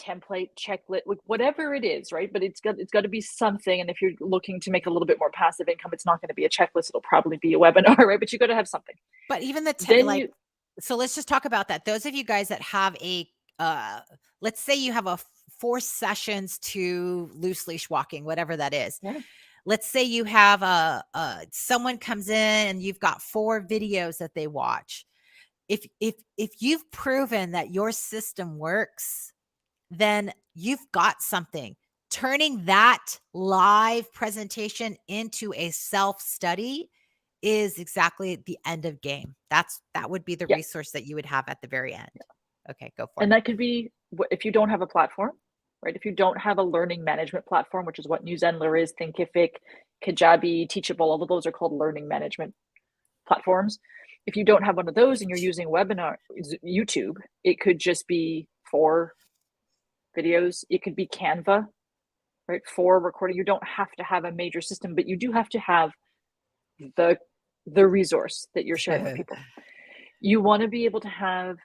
template, checklist, like whatever it is, right? But it's got to be something. And if you're looking to make a little bit more passive income, it's not going to be a checklist. It'll probably be a webinar, right? But you got to have something. But even so let's just talk about that. Those of you guys that have let's say you have a 4 sessions to loose leash walking, whatever that is. Yeah. Let's say you have someone comes in and you've got 4 videos that they watch. If you've proven that your system works, then you've got something. Turning that live presentation into a self-study is exactly the end of game. That would be the resource that you would have at the very end. Okay, go for it. And that could be if you don't have a platform, right? If you don't have a learning management platform, which is what New Zenler is, Thinkific, Kajabi, Teachable, all of those are called learning management platforms. If you don't have one of those and you're using YouTube, it could just be 4 videos. It could be Canva, right? 4 recording. You don't have to have a major system, but you do have to have the resource that you're sharing with people. You want to be able to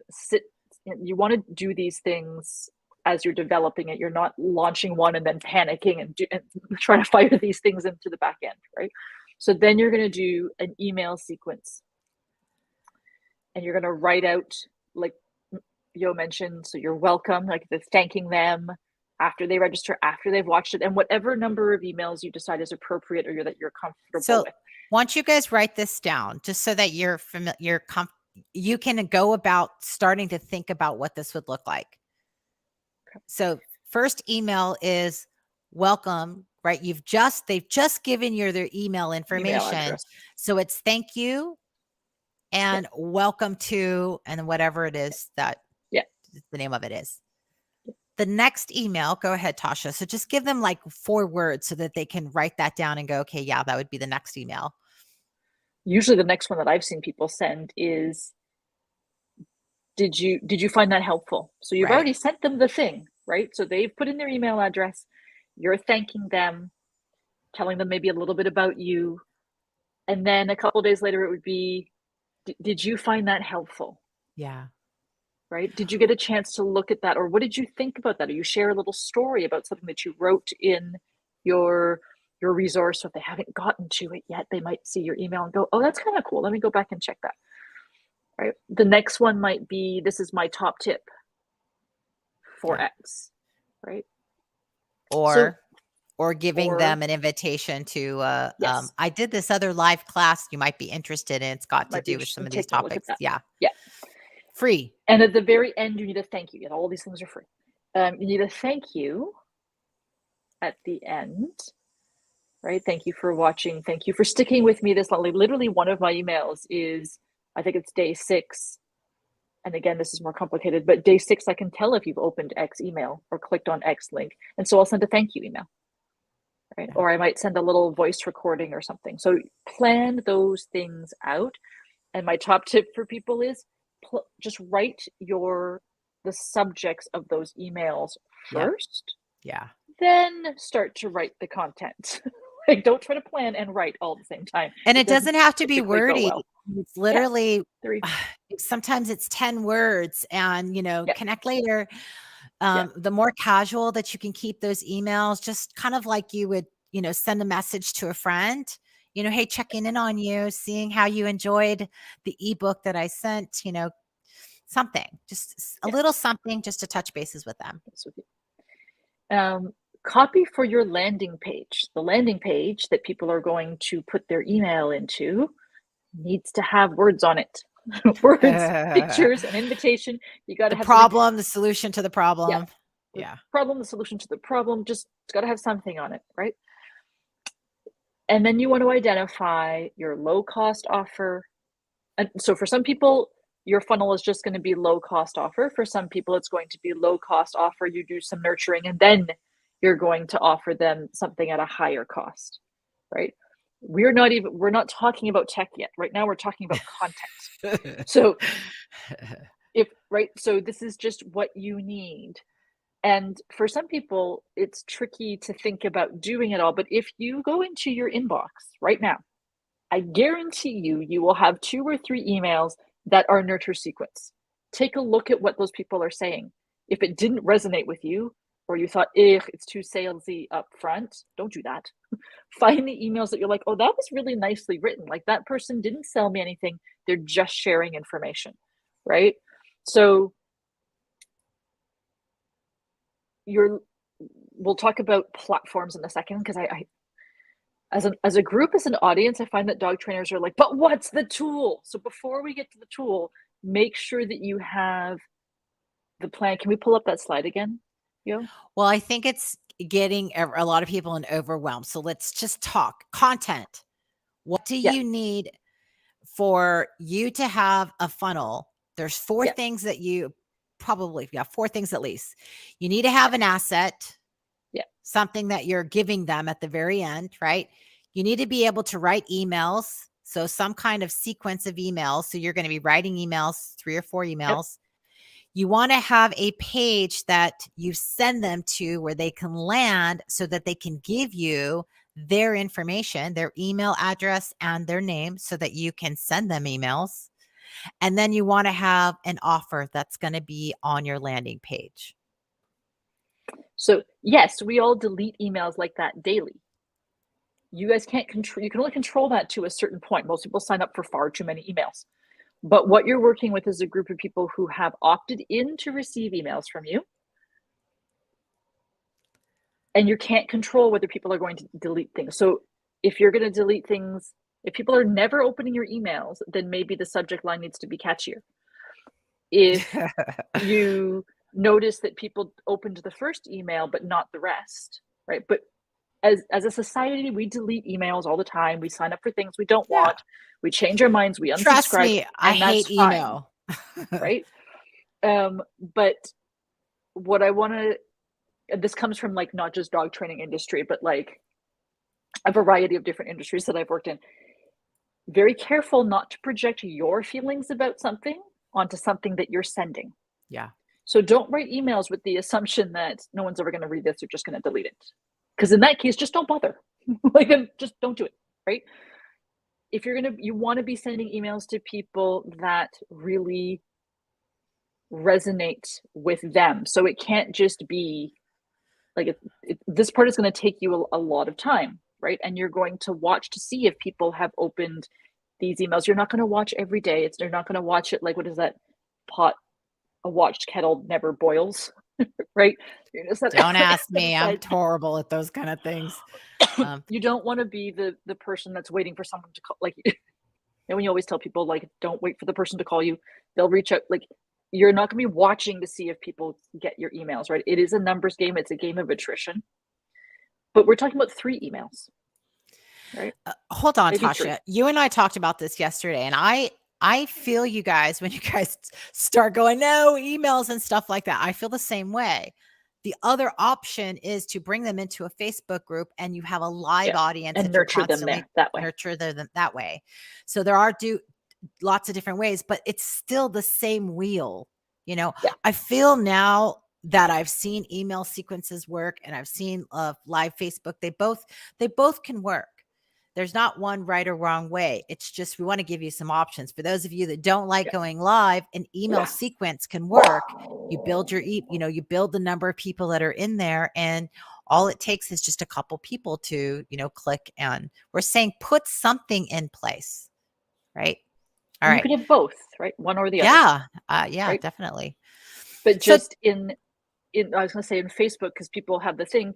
you want to do these things as you're developing it. You're not launching one and then panicking and trying to fire these things into the back end, right? So then you're going to do an email sequence. And you're going to write out, like Yo mentioned, so you're welcome, like the thanking them after they register, after they've watched it, and whatever number of emails you decide is appropriate or that you're comfortable with. Once you guys write this down, just so that you're familiar, you can go about starting to think about what this would look like. Okay. So first email is welcome, right? They've just given you their email information. So it's thank you and welcome to, and whatever it is that the name of it is. The next email, go ahead, Tasha. So just give them like 4 words so that they can write that down and go, okay, yeah, that would be the next email. Usually the next one that I've seen people send is, did you find that helpful? So you've already sent them the thing, right? So they've put in their email address. You're thanking them, telling them maybe a little bit about you. And then a couple of days later, it would be, did you find that helpful? Yeah. Right? Did you get a chance to look at that? Or what did you think about that? Or you share a little story about something that you wrote in your resource. So if they haven't gotten to it yet, they might see your email and go, oh, that's kind of cool. Let me go back and check that. Right? The next one might be, this is my top tip for X, right? Or giving them an invitation to, I did this other live class you might be interested in. It's got to do with some of these topics. Yeah. Free. And at the very end, you need a thank you. All these things are free. You need a thank you at the end, right? Thank you for watching. Thank you for sticking with me this long. Literally, one of my emails is, I think it's day 6. And again, this is more complicated, but day 6, I can tell if you've opened X email or clicked on X link. And so I'll send a thank you email, right? Or I might send a little voice recording or something. So plan those things out. And my top tip for people is, just write the subjects of those emails first. Yeah. Then start to write the content. Like, don't try to plan and write all at the same time. And it doesn't have to be wordy. It's literally, sometimes it's 10 words and, connect later. The more casual that you can keep those emails, just kind of like you would, send a message to a friend. Hey, checking in on you, seeing how you enjoyed the ebook that I sent, something, just a little something just to touch bases with them. Copy for your landing page. The landing page that people are going to put their email into needs to have words on it. Words, pictures, an invitation. You got to have problem, the solution to the problem. Yeah. Problem, the solution to the problem. Just, it's got to have something on it, right? And then you want to identify your low cost offer. And so for some people, your funnel is just going to be low cost offer. For some people, it's going to be low cost offer. You do some nurturing and then you're going to offer them something at a higher cost, right? We're not talking about tech yet. Right now, we're talking about content. So so this is just what you need. And for some people, it's tricky to think about doing it all. But if you go into your inbox right now, I guarantee you will have 2 or 3 emails that are nurture sequence. Take a look at what those people are saying. If it didn't resonate with you, or you thought, it's too salesy up front, don't do that. Find the emails that you're like, oh, that was really nicely written. Like that person didn't sell me anything. They're just sharing information, right? So we'll talk about platforms in a second, because I as a group, as an audience, I find that dog trainers are like, but what's the tool? So before we get to the tool, make sure that you have the plan. Can we pull up that slide again? Well, I think it's getting a lot of people in overwhelm. So let's just talk content. What do Yeah. you need for you to have a funnel? There's four Yeah. things that you probably, four things at least. You need to have an asset. Yeah. Something that you're giving them at the very end, right? You need to be able to write emails. So some kind of sequence of emails. So you're going to be writing emails, 3 or 4 Yep. emails. You want to have a page that you send them to where they can land so that they can give you their information, their email address and their name, so that you can send them emails. And then you want to have an offer that's going to be on your landing page. So yes, we all delete emails like that daily. You guys can't control, you can only control that to a certain point. Most people sign up for far too many emails. But what you're working with is a group of people who have opted in to receive emails from you. And you can't control whether people are going to delete things. So if you're going to delete things, if people are never opening your emails, then maybe the subject line needs to be catchier. If you notice that people opened the first email but not the rest, right? But as a society, we delete emails all the time. We sign up for things we don't want. We change our minds. We Trust unsubscribe. me, I hate email. Right? But what I want to, this comes from like not just dog training industry, but like a variety of different industries that I've worked in. Very careful not to project your feelings about something onto something that you're sending. Yeah. So don't write emails with the assumption that no one's ever going to read this. They're just going to delete it. Because in that case, just don't bother. Like, just don't do it, right? If you want to be sending emails to people that really resonate with them. So it can't just be like, this part is going to take you a lot of time, right? And you're going to watch to see if people have opened these emails. You're not going to watch every day. You're not going to watch it like, what is that pot? A watched kettle never boils, right? Don't ask me. I'm horrible at those kind of things. You don't want to be the person that's waiting for someone to call. Like, and when you always tell people, like, don't wait for the person to call you, they'll reach out. Like, you're not going to be watching to see if people get your emails, right? It is a numbers game. It's a game of attrition. But we're talking about 3 emails, right? Hold on, Maybe Tasha. 3. You and I talked about this yesterday, and I feel you guys when you guys start going, no emails and stuff like that. I feel the same way. The other option is to bring them into a Facebook group and you have a live audience and nurture them there that way. Nurture them that way. So there are lots of different ways, but it's still the same wheel. You know, I feel now that I've seen email sequences work and I've seen live Facebook. They both can work. There's not one right or wrong way. It's just, we want to give you some options. For those of you that don't like going live, an email sequence can work. You build you build the number of people that are in there, and all it takes is just a couple people to, click. And we're saying put something in place, right? All right. You can have both, right? One or the other. Yeah, right? Definitely. But just I was going to say in Facebook, because people have the thing,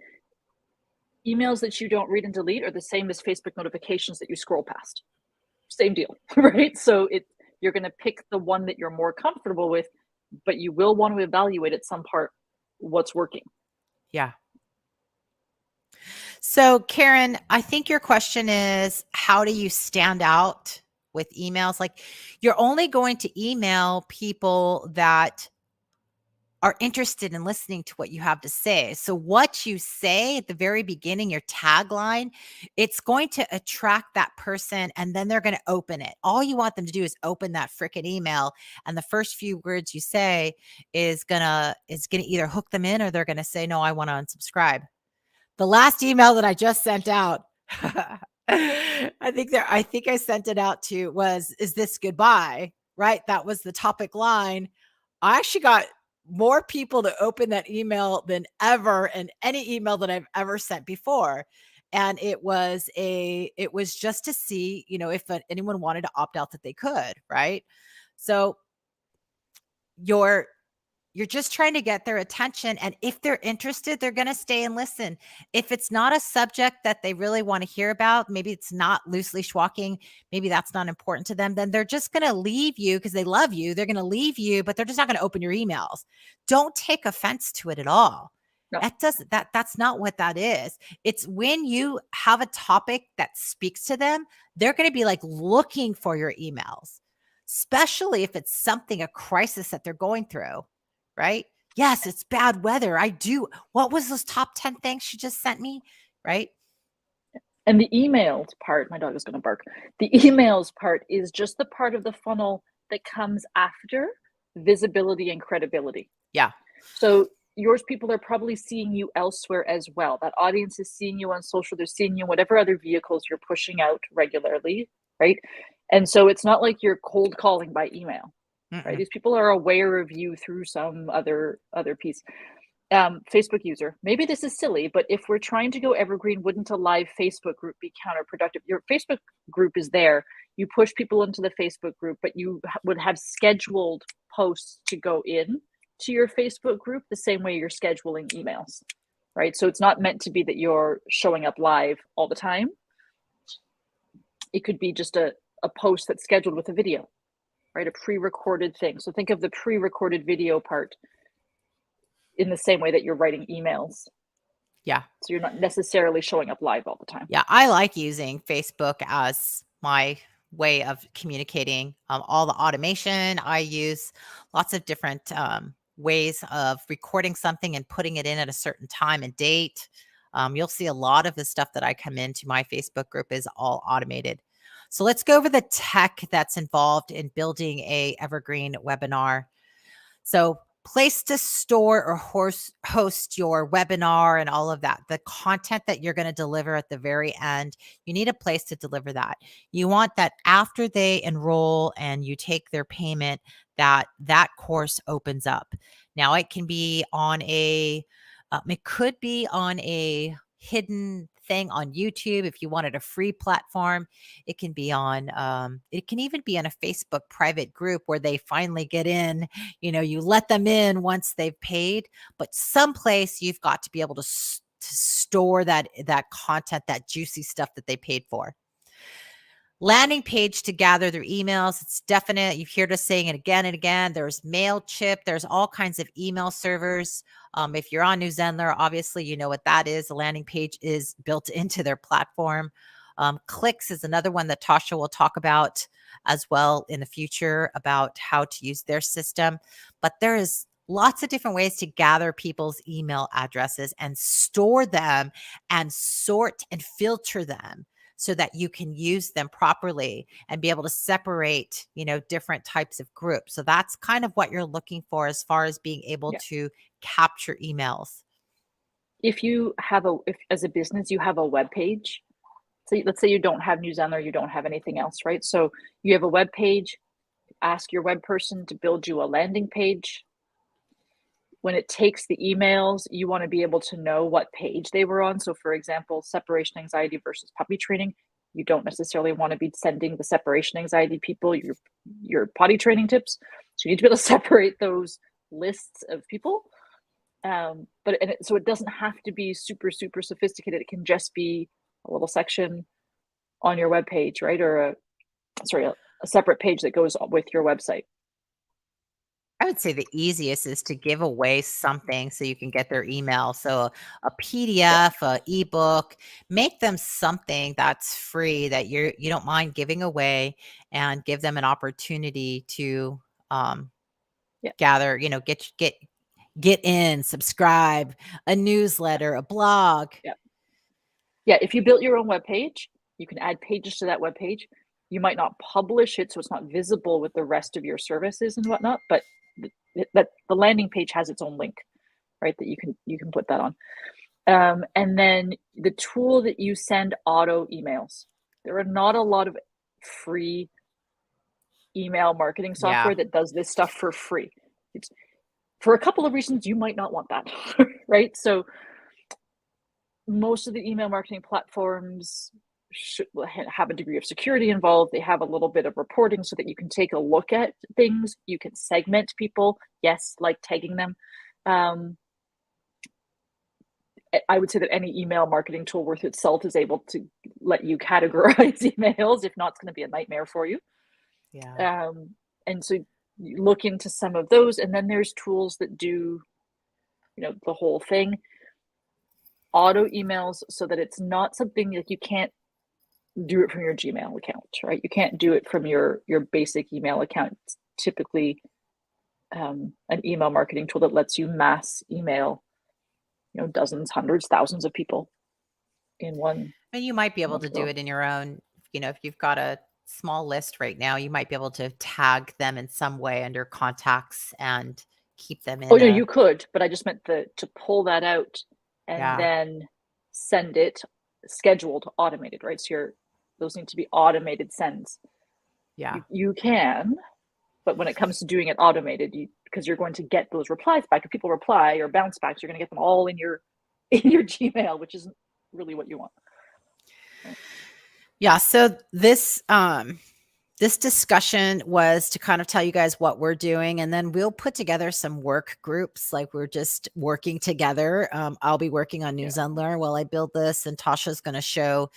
emails that you don't read and delete are the same as Facebook notifications that you scroll past. Same deal, right? So you're going to pick the one that you're more comfortable with, but you will want to evaluate at some part what's working. Yeah. So Karen, I think your question is, how do you stand out with emails? Like, you're only going to email people that are interested in listening to what you have to say. So what you say at the very beginning, your tagline, it's going to attract that person, and then they're going to open it. All you want them to do is open that freaking email, and the first few words you say is gonna either hook them in, or they're going to say, no, I want to unsubscribe. The last email that I just sent out, I think I sent it out to was, is this goodbye? Right? That was the topic line. I actually got more people to open that email than ever, and any email that I've ever sent before. And it was just to see, if anyone wanted to opt out, that they could, right? So you're just trying to get their attention. And if they're interested, they're going to stay and listen. If it's not a subject that they really want to hear about, maybe it's not loosely schwalking, maybe that's not important to them, then they're just going to leave you because they love you. They're going to leave you, but they're just not going to open your emails. Don't take offense to it at all. No. That's not what that is. It's when you have a topic that speaks to them, they're going to be like looking for your emails, especially if it's a crisis that they're going through. Right? Yes, it's bad weather. I do. What was those top 10 things she just sent me? Right? And the emails part, my dog is going to bark. The emails part is just the part of the funnel that comes after visibility and credibility. Yeah. So yours people are probably seeing you elsewhere as well. That audience is seeing you on social. They're seeing you in whatever other vehicles you're pushing out regularly, right? And so it's not like you're cold calling by email. Right? These people are aware of you through some other piece. Facebook user. Maybe this is silly, but if we're trying to go evergreen, wouldn't a live Facebook group be counterproductive? Your Facebook group is there. You push people into the Facebook group, but you would have scheduled posts to go in to your Facebook group the same way you're scheduling emails, right? So it's not meant to be that you're showing up live all the time. It could be just a post that's scheduled with a video, right? A pre-recorded thing. So think of the pre-recorded video part in the same way that you're writing emails. Yeah. So you're not necessarily showing up live all the time. Yeah. I like using Facebook as my way of communicating. All the automation, I use lots of different ways of recording something and putting it in at a certain time and date. You'll see a lot of the stuff that I come into my Facebook group is all automated. So let's go over the tech that's involved in building a evergreen webinar. So place to store or host your webinar and all of that. The content that you're going to deliver at the very end, you need a place to deliver that. You want that after they enroll and you take their payment, that course opens up. Now it can be on it could be on a hidden thing on YouTube. If you wanted a free platform, it can be on, it can even be in a Facebook private group where they finally get in, you let them in once they've paid, but someplace you've got to be able to store that content, that juicy stuff that they paid for. Landing page to gather their emails. It's definite. You've heard us saying it again and again. There's MailChimp. There's all kinds of email servers. If you're on New Zenler, obviously you know what that is. The landing page is built into their platform. Clicks is another one that Tasha will talk about as well in the future about how to use their system. But there is lots of different ways to gather people's email addresses and store them and sort and filter them so that you can use them properly and be able to separate, different types of groups. So that's kind of what you're looking for as far as being able to capture emails. If as a business, you have a web page, so let's say you don't have New Zenler, you don't have anything else, right? So you have a web page, ask your web person to build you a landing page. When it takes the emails, you want to be able to know what page they were on. So for example, separation anxiety versus puppy training, you don't necessarily want to be sending the separation anxiety people your potty training tips. So you need to be able to separate those lists of people. So it doesn't have to be super, super sophisticated. It can just be a little section on your web page, right? Or a separate page that goes with your website. I would say the easiest is to give away something so you can get their email. So a PDF, a ebook, make them something that's free that you don't mind giving away, and give them an opportunity to gather, get in, subscribe, a newsletter, a blog. Yeah. If you built your own web page, you can add pages to that web page. You might not publish it, so it's not visible with the rest of your services and whatnot, but the landing page has its own link, right? That you can put that on. And then the tool that you send auto emails. There are not a lot of free email marketing software that does this stuff for free. for a couple of reasons, you might not want that, right? So most of the email marketing platforms should have a degree of security involved. They have a little bit of reporting so that you can take a look at things. You can segment people. Yes, like tagging them. I would say that any email marketing tool worth itself is able to let you categorize emails. If not, it's going to be a nightmare for you. Yeah. And so you look into some of those, and then there's tools that do, the whole thing. Auto emails, so that it's not something like you can't do it from your Gmail account, right? You can't do it from your basic email account. It's typically an email marketing tool that lets you mass email, dozens, hundreds, thousands of people in one. And you might be able one to do go. it in your own, if you've got a small list right now, you might be able to tag them in some way under contacts and keep them Oh in no, a, you could, but I just meant to pull that out and yeah, then send it scheduled, automated, right? So those need to be automated sends. yeah. You can, but when it comes to doing it automated, because you're going to get those replies back. If people reply or bounce backs, you're going to get them all in your Gmail, which isn't really what you want. Right? Yeah. So this discussion was to kind of tell you guys what we're doing, and then we'll put together some work groups. Like we're just working together. I'll be working on News and Learn while I build this, and Tasha's going to show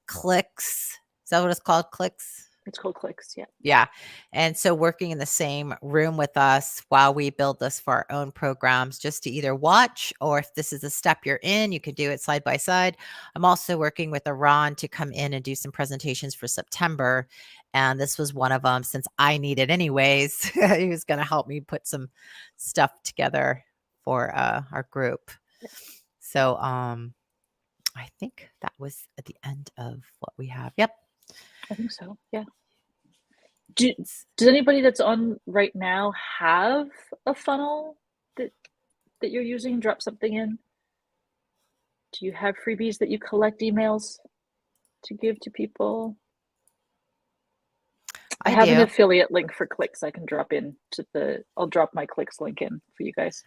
clicks. Is that what it's called? Clicks? It's called clicks. Yeah. Yeah. And so working in the same room with us while we build this for our own programs, just to either watch, or if this is a step you're in, you could do it side by side. I'm also working with Iran to come in and do some presentations for September. And this was one of them, since I need it anyways. He was going to help me put some stuff together for our group. So I think that was at the end of what we have. Yep. I think so. Yeah. Does anybody that's on right now have a funnel that you're using? Drop something in. Do you have freebies that you collect emails to give to people? I have an affiliate link for clicks I can drop in I'll drop my clicks link in for you guys.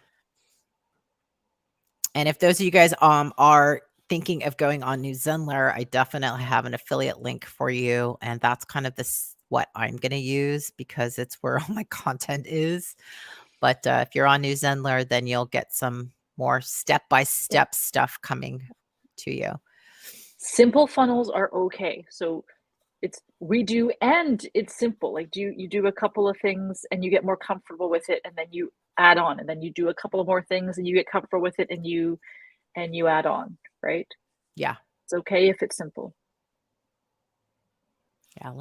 And if those of you guys are thinking of going on New Zenler, I definitely have an affiliate link for you. And that's kind of what I'm going to use, because it's where all my content is. But if you're on New Zenler, then you'll get some more step-by-step stuff coming to you. Simple funnels are okay. So it's simple. Like you do a couple of things and you get more comfortable with it, and then you add on, and then you do a couple of more things and you get comfortable with it, and you add on, right? Yeah. It's okay if it's simple. Yeah,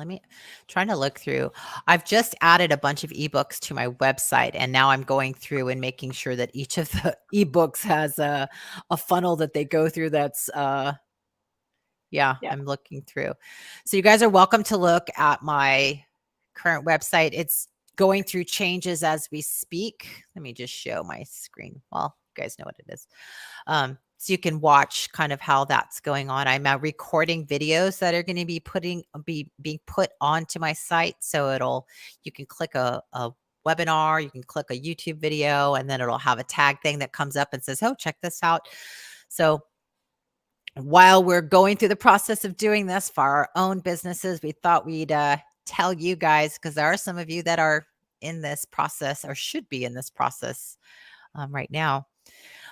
trying to look through. I've just added a bunch of ebooks to my website, and now I'm going through and making sure that each of the ebooks has a funnel that they go through. That's yeah, I'm looking through. So you guys are welcome to look at my current website. It's going through changes as we speak. Let me just show my screen. Well, you guys know what it is. So you can watch kind of how that's going on. I'm recording videos that are going to be being put onto my site. So you can click a webinar, you can click a YouTube video, and then it'll have a tag thing that comes up and says, oh, check this out. So while we're going through the process of doing this for our own businesses, we thought we'd tell you guys, because there are some of you that are in this process or should be in this process right now.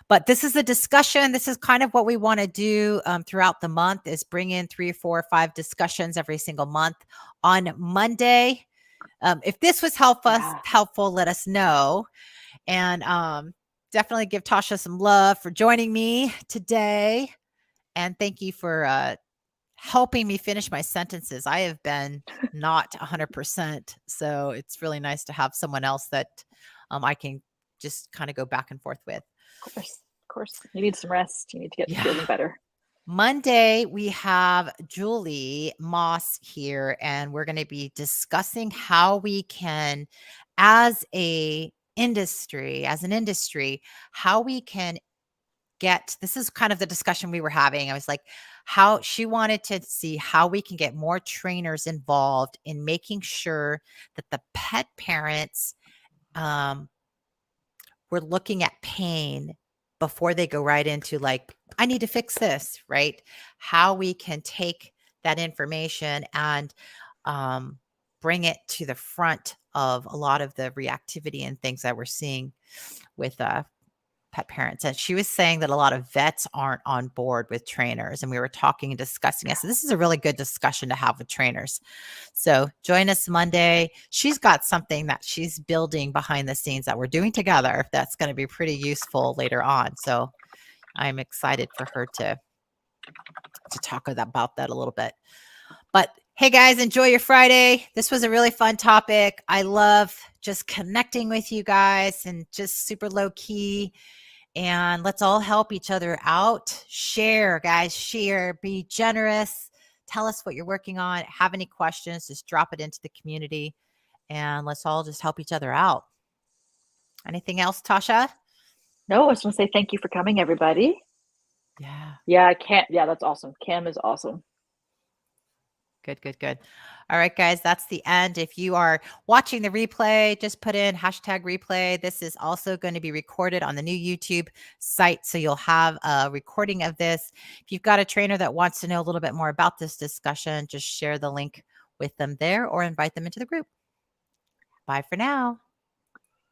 But this is a discussion. This is kind of what we want to do throughout the month, is bring in 3 or 4 or 5 discussions every single month. On Monday, if this was helpful, let us know. And definitely give Tasha some love for joining me today. And thank you for helping me finish my sentences. I have been not 100%. So it's really nice to have someone else that I can just kind of go back and forth with. Of course. You need some rest. You need to get feeling better. Monday, we have Julie Moss here, and we're going to be discussing how we can, as an industry, how we can this is kind of the discussion we were having. I was like, how she wanted to see how we can get more trainers involved in making sure that the pet parents, we're we're looking at pain before they go right into like, I need to fix this, right? How we can take that information and bring it to the front of a lot of the reactivity and things that we're seeing with pet parents. And she was saying that a lot of vets aren't on board with trainers. And we were talking and discussing it. So this is a really good discussion to have with trainers. So join us Monday. She's got something that she's building behind the scenes that we're doing together that's going to be pretty useful later on. So I'm excited for her to talk about that a little bit. But hey guys, enjoy your Friday. This was a really fun topic. I love just connecting with you guys and just super low key. And let's all help each other out. Share, guys, share, be generous. Tell us what you're working on. Have any questions, just drop it into the community and let's all just help each other out. Anything else, Tasha? No, I just want to say thank you for coming, everybody. Yeah. Yeah, that's awesome. Cam is awesome. Good. All right, guys, that's the end. If you are watching the replay, just put in #replay. This is also going to be recorded on the new YouTube site. So you'll have a recording of this. If you've got a trainer that wants to know a little bit more about this discussion, just share the link with them there or invite them into the group. Bye for now.